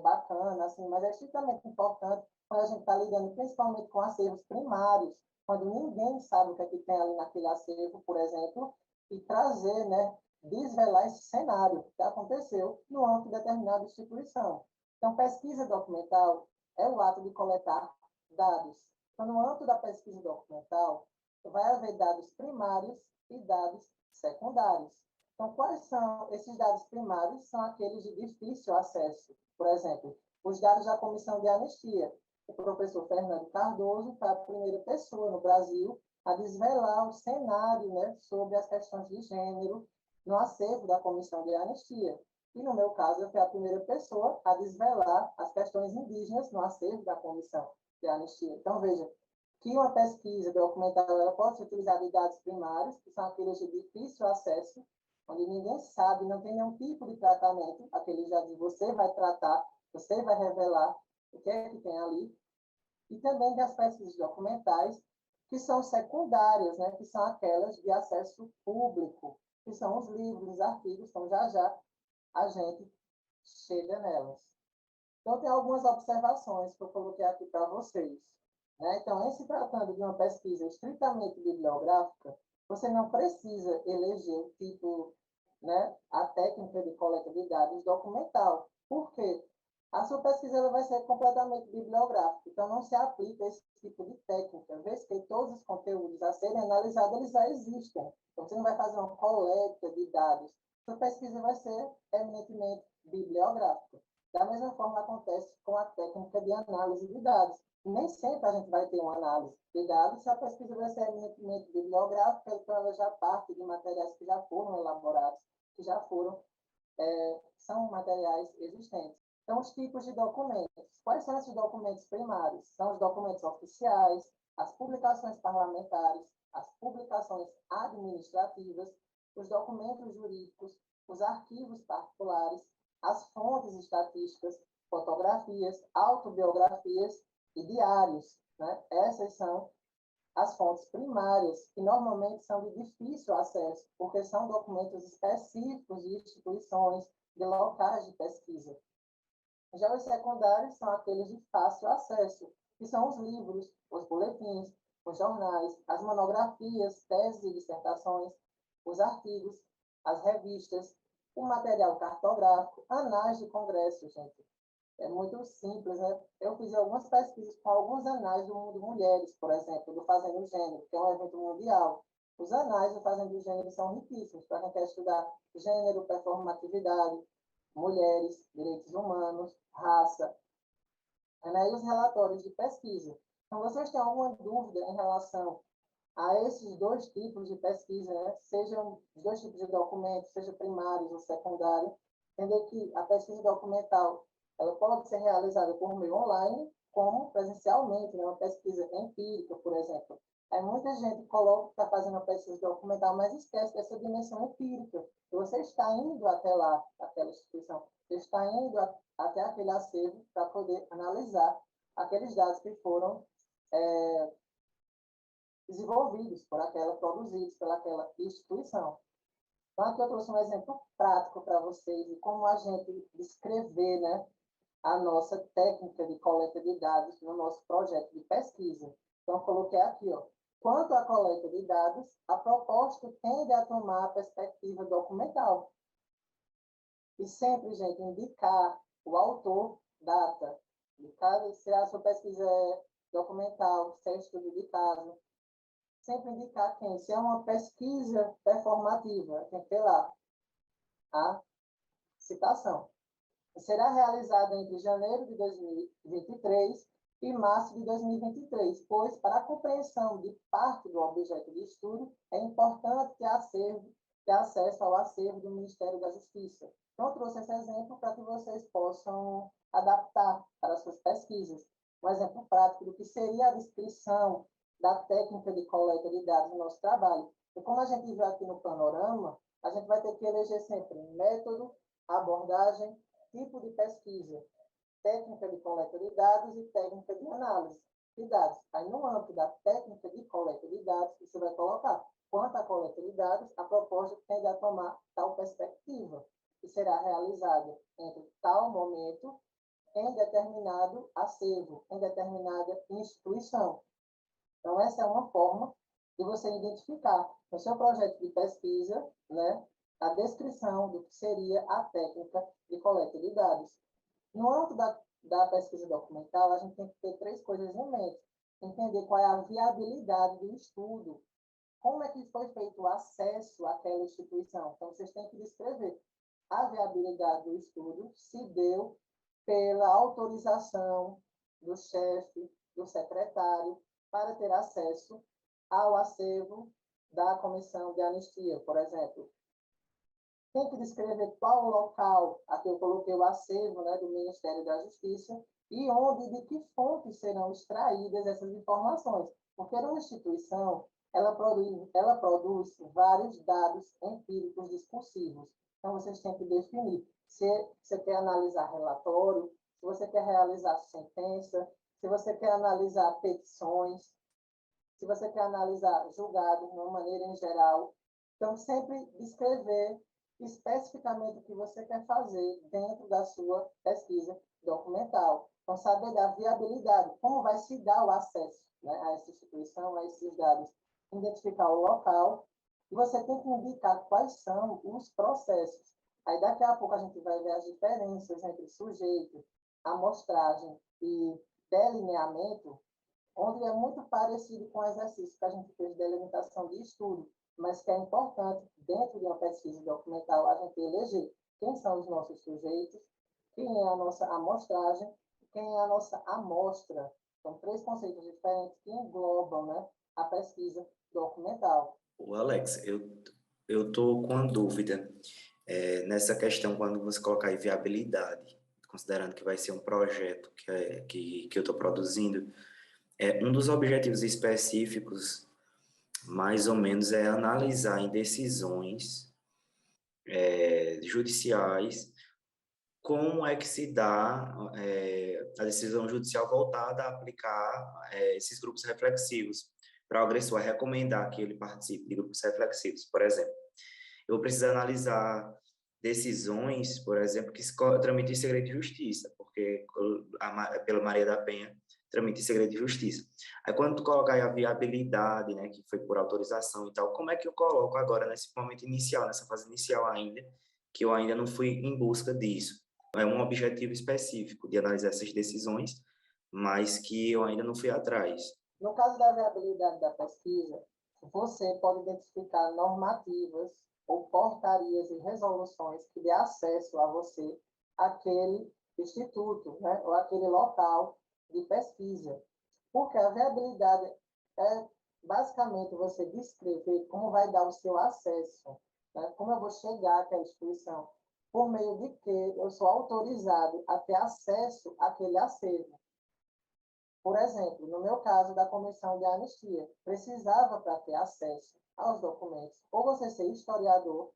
Speaker 2: bacana, assim, mas é extremamente importante quando a gente está lidando principalmente com acervos primários, quando ninguém sabe o que é que tem ali naquele acervo, por exemplo, e trazer, né, desvelar esse cenário que aconteceu no âmbito de determinada instituição. Então, pesquisa documental é o ato de coletar dados. Então, no âmbito da pesquisa documental, vai haver dados primários e dados secundários. Então, quais são esses dados primários? São aqueles de difícil acesso. Por exemplo, os dados da Comissão de Anistia. O professor Fernando Cardoso foi a primeira pessoa no Brasil a desvelar o cenário, né, sobre as questões de gênero no acervo da Comissão de Anistia. E, no meu caso, eu fui a primeira pessoa a desvelar as questões indígenas no acervo da Comissão de Anistia. Então, veja, que uma pesquisa documental ela pode ser utilizada em dados primários, que são aqueles de difícil acesso, onde ninguém sabe, não tem nenhum tipo de tratamento, aqueles dados você vai tratar, você vai revelar o que é que tem ali, e também das pesquisas documentais, que são secundárias, né, que são aquelas de acesso público, que são os livros, os artigos, então já a gente chega nelas. Então, tem algumas observações que eu coloquei aqui para vocês. Né? Então, em se tratando de uma pesquisa estritamente bibliográfica, você não precisa eleger o tipo, né, a técnica de coleta de dados documental. Por quê? A sua pesquisa ela vai ser completamente bibliográfica, então não se aplica esse tipo de técnica, vez que todos os conteúdos a serem analisados eles já existem. Então, você não vai fazer uma coleta de dados. Sua pesquisa vai ser eminentemente bibliográfica. Da mesma forma acontece com a técnica de análise de dados. Nem sempre a gente vai ter uma análise de dados se a pesquisa vai ser eminentemente bibliográfica, então ela já parte de materiais que já foram elaborados, que já foram, são materiais existentes. Então, os tipos de documentos. Quais são esses documentos primários? São os documentos oficiais, as publicações parlamentares, as publicações administrativas, os documentos jurídicos, os arquivos particulares, as fontes estatísticas, fotografias, autobiografias e diários. Né? Essas são as fontes primárias, que normalmente são de difícil acesso, porque são documentos específicos de instituições, de locais de pesquisa. Já os secundários são aqueles de fácil acesso, que são os livros, os boletins, os jornais, as monografias, teses e dissertações, os artigos, as revistas, o material cartográfico, anais de congresso, gente. É muito simples, né? Eu fiz algumas pesquisas com alguns anais do Mundo Mulheres, por exemplo, do Fazendo Gênero, que é um evento mundial. Os anais do Fazendo Gênero são riquíssimos para quem quer estudar gênero, performatividade, mulheres, direitos humanos, raça. né, e os relatórios de pesquisa. Então, vocês têm alguma dúvida em relação a esses dois tipos de pesquisa, né? Sejam os dois tipos de documentos, seja primários ou secundários, entender que a pesquisa documental ela pode ser realizada por meio online, como presencialmente, né? Uma pesquisa empírica, por exemplo. Aí muita gente coloca que está fazendo a pesquisa documental, mas esquece dessa dimensão empírica. E você está indo até lá, aquela instituição, você está indo até aquele acervo para poder analisar aqueles dados que foram desenvolvidos produzidos pelaquela instituição. Então, aqui eu trouxe um exemplo prático para vocês de como a gente descrever, né, a nossa técnica de coleta de dados no nosso projeto de pesquisa. Então, eu coloquei aqui, ó, quanto à coleta de dados, a proposta tende a tomar a perspectiva documental. E sempre, gente, indicar o autor, data, se a sua pesquisa é documental, se é estudo de caso, sempre indicar quem. Se é uma pesquisa performativa, tem que ter lá a citação. Será realizada entre janeiro de 2023 e março de 2023, pois, para a compreensão de parte do objeto de estudo, é importante ter acesso ao acervo do Ministério da Justiça. Então, eu trouxe esse exemplo para que vocês possam adaptar para as suas pesquisas. Um exemplo prático do que seria a descrição da técnica de coleta de dados no nosso trabalho. E como a gente viu aqui no panorama, a gente vai ter que eleger sempre método, abordagem, tipo de pesquisa, técnica de coleta de dados e técnica de análise de dados. Aí, no âmbito da técnica de coleta de dados, você vai colocar quanto à coleta de dados, a proposta tende a tomar tal perspectiva, que será realizada entre tal momento, em determinado acervo, em determinada instituição. Então, essa é uma forma de você identificar no seu projeto de pesquisa, né, a descrição do que seria a técnica de coleta de dados. No âmbito da pesquisa documental, a gente tem que ter três coisas em mente. Entender qual é a viabilidade do estudo, como é que foi feito o acesso àquela instituição. Então, vocês têm que descrever a viabilidade do estudo, se deu pela autorização do chefe, do secretário, para ter acesso ao acervo da Comissão de Anistia, por exemplo. Tem que descrever qual o local, aqui eu coloquei o acervo, né, do Ministério da Justiça, e onde e de que fontes serão extraídas essas informações. Porque uma instituição, ela produz vários dados empíricos discursivos. Então, vocês têm que definir se você quer analisar relatório, se você quer realizar sentença, se você quer analisar petições, se você quer analisar julgados de uma maneira em geral. Então, sempre descrever especificamente o que você quer fazer dentro da sua pesquisa documental. Então, saber da viabilidade, como vai se dar o acesso, né, a essa instituição, a esses dados. Identificar o local, e você tem que indicar quais são os processos. Aí, daqui a pouco, a gente vai ver as diferenças entre sujeito, amostragem e delineamento, onde é muito parecido com o exercício que a gente fez de delimitação de estudo, mas que é importante, dentro de uma pesquisa documental, a gente eleger quem são os nossos sujeitos, quem é a nossa amostragem, quem é a nossa amostra. São três conceitos diferentes que englobam, né, a pesquisa documental.
Speaker 7: O Alex, eu tô com uma dúvida nessa questão quando você colocar aí viabilidade, considerando que vai ser um projeto que eu estou produzindo. Um dos objetivos específicos, mais ou menos, é analisar em decisões judiciais como é que se dá a decisão judicial voltada a aplicar esses grupos reflexivos, para o agressor recomendar que ele participe de grupos reflexivos, por exemplo. Eu vou precisar analisar decisões, por exemplo, que se tramitam em segredo de justiça, porque pela Maria da Penha tramita em segredo de justiça. Aí, quando tu colocar aí a viabilidade, né, que foi por autorização e tal, como é que eu coloco agora nesse momento inicial, nessa fase inicial ainda, que eu ainda não fui em busca disso? É um objetivo específico de analisar essas decisões, mas que eu ainda não fui atrás.
Speaker 2: No caso da viabilidade da pesquisa, você pode identificar normativas ou portarias e resoluções que dê acesso a você àquele instituto, né, ou àquele local de pesquisa, porque a viabilidade é basicamente você descrever como vai dar o seu acesso, né? Como eu vou chegar àquela instituição, por meio de que eu sou autorizado a ter acesso àquele acervo. Por exemplo, no meu caso da comissão de anistia, precisava, para ter acesso aos documentos, ou você ser historiador,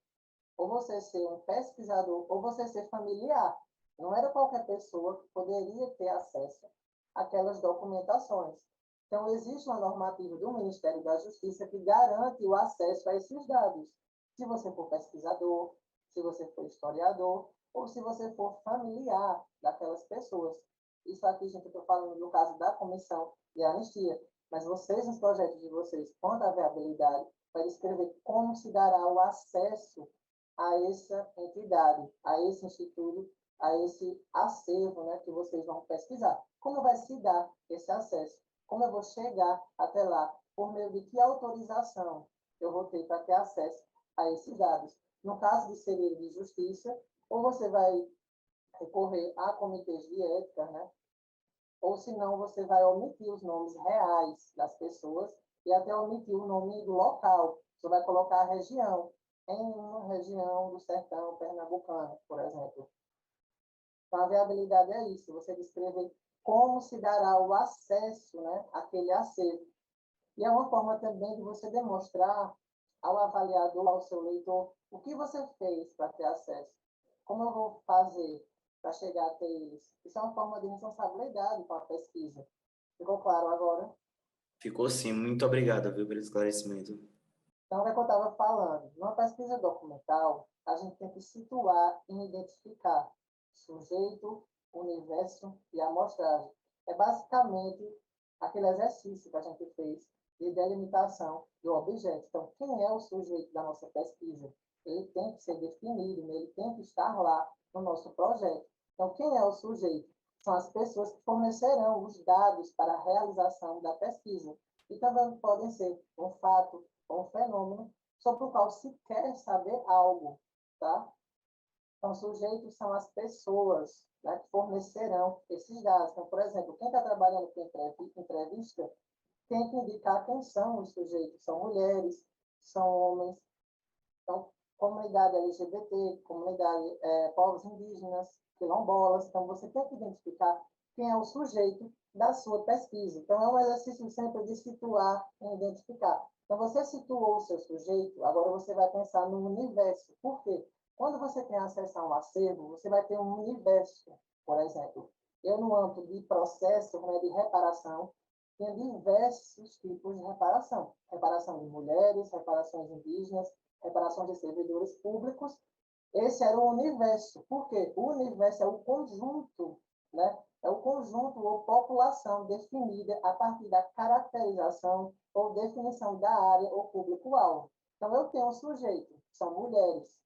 Speaker 2: ou você ser um pesquisador, ou você ser familiar. Não era qualquer pessoa que poderia ter acesso àquelas documentações. Então, existe uma normativa do Ministério da Justiça que garante o acesso a esses dados. Se você for pesquisador, se você for historiador, ou se você for familiar daquelas pessoas. Isso aqui, gente, eu estou falando no caso da comissão de anistia, mas vocês, nos projetos de vocês, quanto à viabilidade, vai descrever como se dará o acesso a essa entidade, a esse instituto, a esse acervo, né, que vocês vão pesquisar. Como vai se dar esse acesso? Como eu vou chegar até lá? Por meio de que autorização eu vou ter para ter acesso a esses dados? No caso de segredo de justiça, ou você vai recorrer a comitês de ética, né? Ou senão você vai omitir os nomes reais das pessoas e até omitir o nome do local. Você vai colocar a região, em uma região do sertão pernambucano, por exemplo. Então, a viabilidade é isso, você descrever como se dará o acesso, né, àquele acervo. E é uma forma também de você demonstrar ao avaliador, ao seu leitor, o que você fez para ter acesso. Como eu vou fazer para chegar até eles? Isso é uma forma de responsabilidade com a pesquisa. Ficou claro agora?
Speaker 7: Ficou sim. Muito obrigado, viu, pelo esclarecimento.
Speaker 2: Então, o que eu estava falando? Numa pesquisa documental, a gente tem que situar e identificar sujeito, universo e amostragem. É basicamente aquele exercício que a gente fez de delimitação do objeto. Então, quem é o sujeito da nossa pesquisa? Ele tem que ser definido, ele tem que estar lá no nosso projeto. Então, quem é o sujeito? São as pessoas que fornecerão os dados para a realização da pesquisa. E também podem ser um fato ou um fenômeno sobre o qual se quer saber algo, tá? Então, sujeitos são as pessoas, né, que fornecerão esses dados. Então, por exemplo, quem está trabalhando com entrevista tem que indicar quem são os sujeitos. São mulheres, são homens, então, comunidade LGBT, comunidade, povos indígenas, quilombolas. Então, você tem que identificar quem é o sujeito da sua pesquisa. Então, é um exercício sempre de situar e identificar. Então, você situou o seu sujeito, agora você vai pensar no universo. Por quê? Quando você tem acesso a um acervo, você vai ter um universo, por exemplo. Eu, no âmbito de processo, né, de reparação, tenho diversos tipos de reparação. Reparação de mulheres, reparações indígenas, reparação de servidores públicos. Esse era o universo. Por quê? O universo é o conjunto, né? É o conjunto ou população definida a partir da caracterização ou definição da área ou público-alvo. Então, eu tenho um sujeito, são mulheres,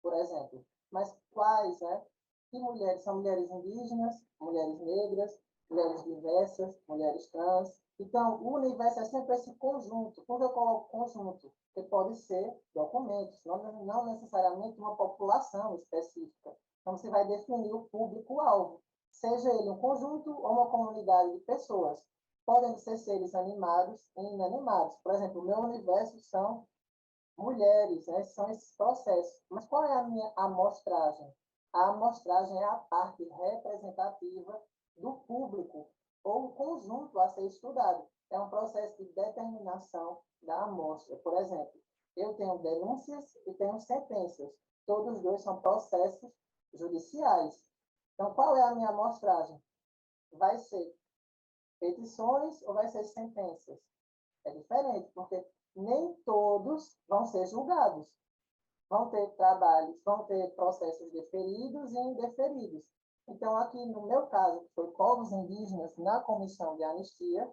Speaker 2: por exemplo. Mas quais, né? Que mulheres? São mulheres indígenas, mulheres negras, mulheres diversas, mulheres trans. Então, o universo é sempre esse conjunto. Por que eu coloco conjunto? Porque pode ser documentos, não necessariamente uma população específica. Então, você vai definir o público-alvo, seja ele um conjunto ou uma comunidade de pessoas. Podem ser seres animados e inanimados. Por exemplo, o meu universo são mulheres, né? São esses processos. Mas qual é a minha amostragem? A amostragem é a parte representativa do público ou o conjunto a ser estudado. É um processo de determinação da amostra. Por exemplo, eu tenho denúncias e tenho sentenças. Todos dois são processos judiciais. Então, qual é a minha amostragem? Vai ser petições ou vai ser sentenças? É diferente, porque nem todos vão ser julgados. Vão ter trabalhos, vão ter processos deferidos e indeferidos. Então, aqui no meu caso, que foi povos indígenas na comissão de anistia,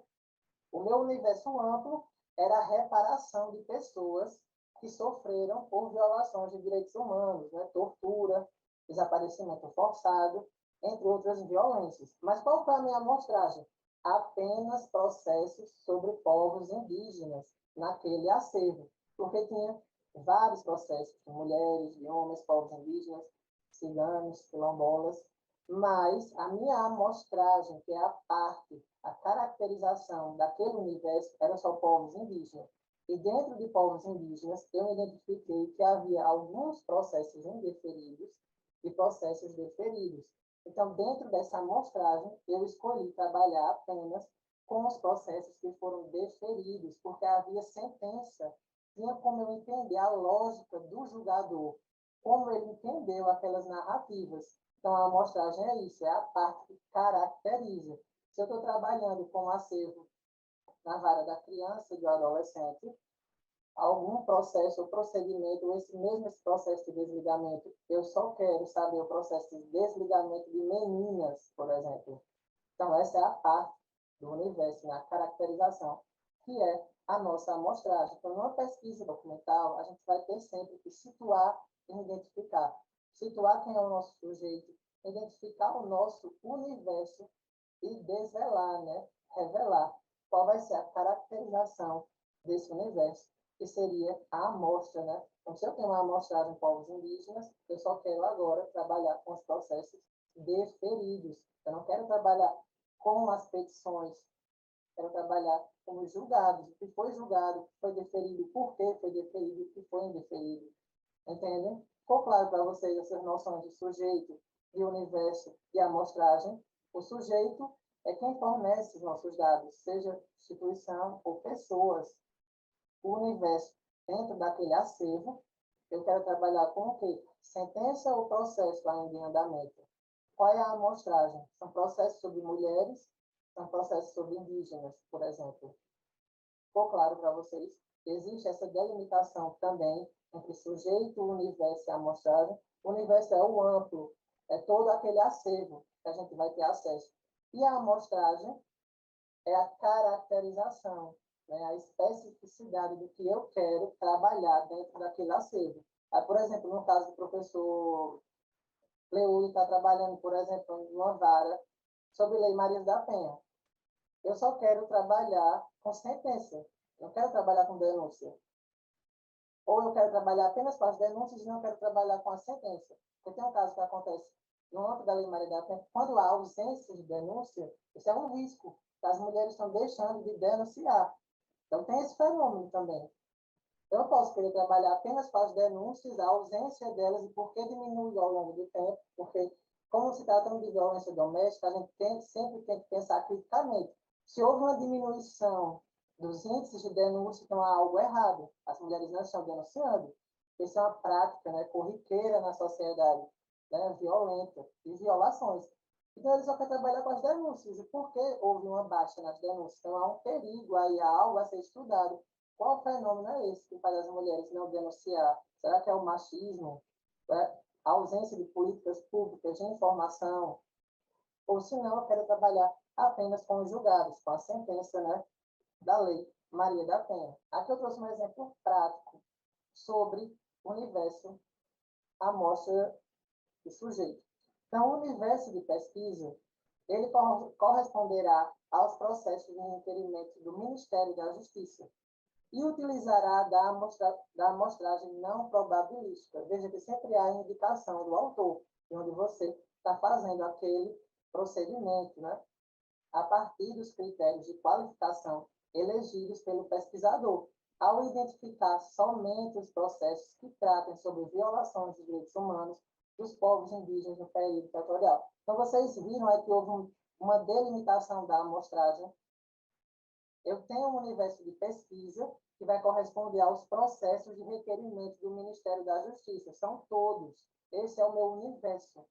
Speaker 2: o meu universo amplo era a reparação de pessoas que sofreram por violações de direitos humanos, né? Tortura, desaparecimento forçado, entre outras violências. Mas qual foi a minha amostragem? Apenas processos sobre povos indígenas naquele acervo, porque tinha vários processos de mulheres, de homens, povos indígenas, ciganos, quilombolas. mas a minha amostragem, que é a parte, a caracterização daquele universo, era só povos indígenas. E dentro de povos indígenas, eu identifiquei que havia alguns processos indeferidos e processos deferidos. Então, dentro dessa amostragem, eu escolhi trabalhar apenas com os processos que foram deferidos, porque havia sentença, tinha como eu entender a lógica do julgador, como ele entendeu aquelas narrativas. Então, a amostragem é isso, é a parte que caracteriza. Se eu estou trabalhando com um acervo na vara da criança e do adolescente, algum processo ou procedimento, esse processo de desligamento, eu só quero saber o processo de desligamento de meninas, por exemplo. Então, essa é a parte do universo, né? A caracterização, que é a nossa amostragem. Então, numa pesquisa documental, a gente vai ter sempre que situar e identificar. Situar quem é o nosso sujeito, identificar o nosso universo e desvelar, né? Revelar qual vai ser a caracterização desse universo, que seria a amostra, né? Então, se eu tenho uma amostragem em povos indígenas, eu só quero agora trabalhar com os processos deferidos. Eu não quero trabalhar com as petições, quero trabalhar com os julgados, o que foi julgado, o que foi deferido, por que foi deferido, o que foi indeferido. Entendem? Ficou claro para vocês essas noções de sujeito, de universo e amostragem? O sujeito é quem fornece os nossos dados, seja instituição ou pessoas. O universo, dentro daquele acervo, eu quero trabalhar com o quê? Sentença ou processo ainda em andamento? Qual é a amostragem? São processos sobre mulheres, são processos sobre indígenas, por exemplo. Ficou claro para vocês? Existe essa delimitação também entre sujeito, universo e amostragem. O universo é o amplo, é todo aquele acervo que a gente vai ter acesso. E a amostragem é a caracterização, né? A especificidade do que eu quero trabalhar dentro daquele acervo. Aí, por exemplo, no caso do professor Leu está trabalhando, por exemplo, em uma vara sobre Lei Maria da Penha. Eu só quero trabalhar com sentença, não quero trabalhar com denúncia. Ou eu quero trabalhar apenas com as denúncias e não quero trabalhar com a sentença. Porque tem um caso que acontece no âmbito da Lei Maria da Penha, quando há ausência de denúncia, isso é um risco, que as mulheres estão deixando de denunciar. Então, tem esse fenômeno também. Eu posso querer trabalhar apenas com as denúncias, a ausência delas e por que diminui ao longo do tempo, porque, como se trata de violência doméstica, a gente sempre tem que pensar criticamente. Se houve uma diminuição dos índices de denúncia, então há algo errado. As mulheres não estão denunciando. Isso é uma prática, né, corriqueira na sociedade, né, violenta, e violações. Então, eles só querem trabalhar com as denúncias. E por que houve uma baixa nas denúncias? Então, há um perigo aí, há algo a ser estudado. Qual fenômeno é esse que faz as mulheres não denunciar? Será que é o machismo? Né? A ausência de políticas públicas de informação? Ou se não, eu quero trabalhar apenas com os julgados, com a sentença, né, da Lei Maria da Penha. Aqui eu trouxe um exemplo prático sobre o universo, amostra e sujeito. Então, o universo de pesquisa, ele corresponderá aos processos de requerimento do Ministério da Justiça e utilizará da amostragem não probabilística. Veja que sempre há indicação do autor, de onde você está fazendo aquele procedimento, né? A partir dos critérios de qualificação elegidos pelo pesquisador, ao identificar somente os processos que tratem sobre violações de direitos humanos dos povos indígenas no período equatorial. Então, vocês viram aí que houve uma delimitação da amostragem. Eu tenho um universo de pesquisa que vai corresponder aos processos de requerimento do Ministério da Justiça. São todos. Esse é o meu universo.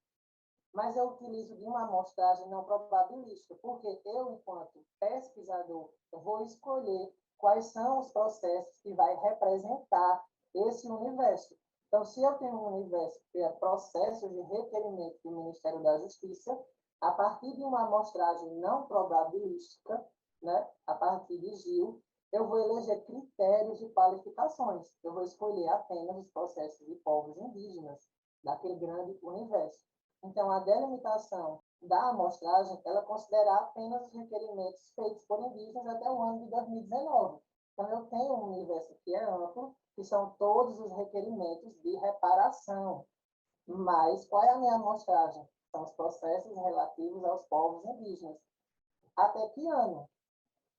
Speaker 2: Mas eu utilizo de uma amostragem não probabilística, porque eu, enquanto pesquisador, eu vou escolher quais são os processos que vai representar esse universo. Então, se eu tenho um universo que é processos de requerimento do Ministério da Justiça, a partir de uma amostragem não probabilística, né, a partir de Gil, eu vou eleger critérios de qualificações. Eu vou escolher apenas os processos de povos indígenas, daquele grande universo. Então, a delimitação da amostragem, ela considera apenas os requerimentos feitos por indígenas até o ano de 2019. Então, eu tenho um universo que é amplo, que são todos os requerimentos de reparação. Mas, qual é a minha amostragem? São os processos relativos aos povos indígenas. Até que ano?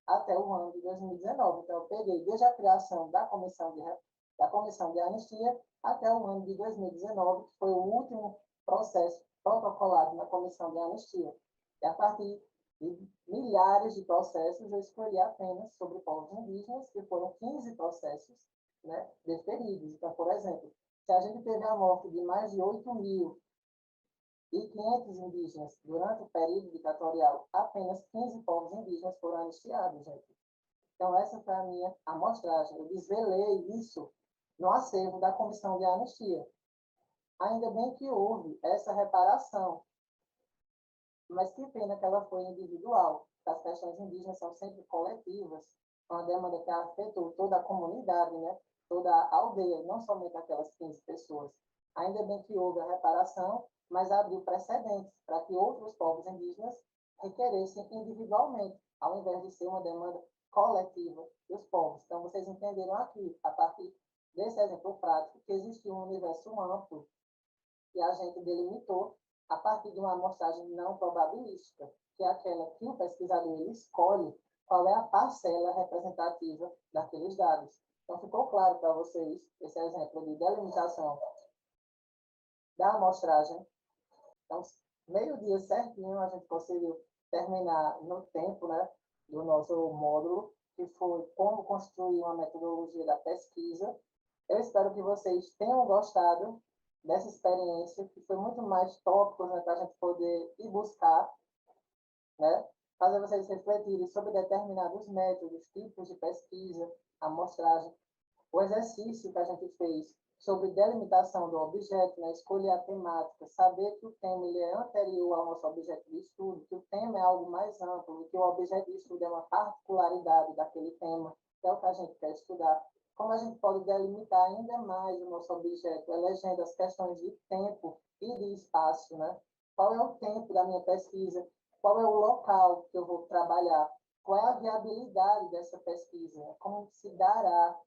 Speaker 2: Até o ano de 2019. Então, eu peguei desde a criação da comissão de anistia até o ano de 2019, que foi o último processo protocolado na comissão de anistia. E a partir de milhares de processos, eu escolhi apenas sobre povos indígenas, que foram 15 processos, né, deferidos. Então, por exemplo, se a gente teve a morte de mais de 8.500 indígenas durante o período ditatorial, apenas 15 povos indígenas foram anistiados, gente. Então, essa foi a minha amostragem. Eu desvelei isso no acervo da comissão de anistia. Ainda bem que houve essa reparação, mas que pena que ela foi individual. As questões indígenas são sempre coletivas, uma demanda que afetou toda a comunidade, né? Toda a aldeia, não somente aquelas 15 pessoas. Ainda bem que houve a reparação, mas abriu precedentes para que outros povos indígenas requeressem individualmente, ao invés de ser uma demanda coletiva dos povos. Então, vocês entenderam aqui, a partir desse exemplo prático, que existe um universo amplo que a gente delimitou a partir de uma amostragem não probabilística, que é aquela que o pesquisador ele escolhe qual é a parcela representativa daqueles dados. Então, ficou claro para vocês esse exemplo de delimitação da amostragem. Então, meio-dia certinho, a gente conseguiu terminar no tempo, né, do nosso módulo, que foi como construir uma metodologia da pesquisa. Eu espero que vocês tenham gostado dessa experiência, que foi muito mais tópicos, né, para a gente poder ir buscar, né, fazer vocês refletirem sobre determinados métodos, tipos de pesquisa, amostragem. O exercício que a gente fez sobre delimitação do objeto, né, escolher a temática, saber que o tema ele é anterior ao nosso objeto de estudo, que o tema é algo mais amplo, que o objeto de estudo é uma particularidade daquele tema, que é o que a gente quer estudar. Como a gente pode delimitar ainda mais o nosso objeto, elegendo as questões de tempo e de espaço, né? Qual é o tempo da minha pesquisa? Qual é o local que eu vou trabalhar? Qual é a viabilidade dessa pesquisa? Como se dará,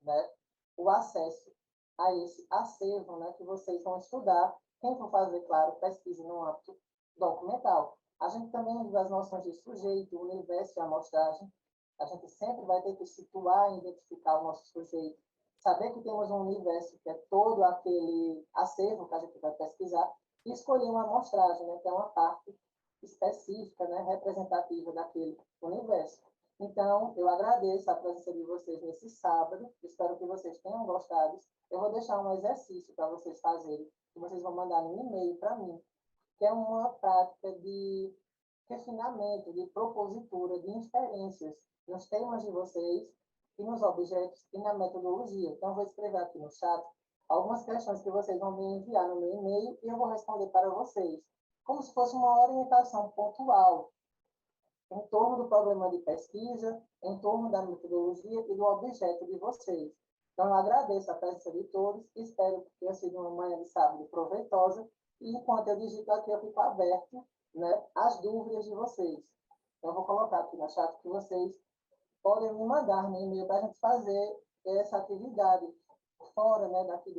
Speaker 2: né, o acesso a esse acervo, né, que vocês vão estudar? Quem for fazer, claro, pesquisa no âmbito documental. A gente também viu as noções de sujeito, universo e amostragem. A gente sempre vai ter que situar e identificar o nosso sujeito, saber que temos um universo que é todo aquele acervo que a gente vai pesquisar e escolher uma amostragem, né, que é uma parte específica, né, representativa daquele universo. Então, eu agradeço a presença de vocês nesse sábado, espero que vocês tenham gostado. Eu vou deixar um exercício para vocês fazerem, que vocês vão mandar um e-mail para mim, que é uma prática de refinamento, de propositura, de inferências nos temas de vocês e nos objetos e na metodologia. Então, eu vou escrever aqui no chat algumas questões que vocês vão me enviar no meu e-mail e eu vou responder para vocês, como se fosse uma orientação pontual em torno do problema de pesquisa, em torno da metodologia e do objeto de vocês. Então, eu agradeço a presença de todos, espero que tenha sido uma manhã de sábado proveitosa e enquanto eu digito aqui, eu fico aberto, né, às dúvidas de vocês. Então, eu vou colocar aqui no chat que vocês podem me mandar no e-mail para a gente fazer essa atividade fora, né, daqui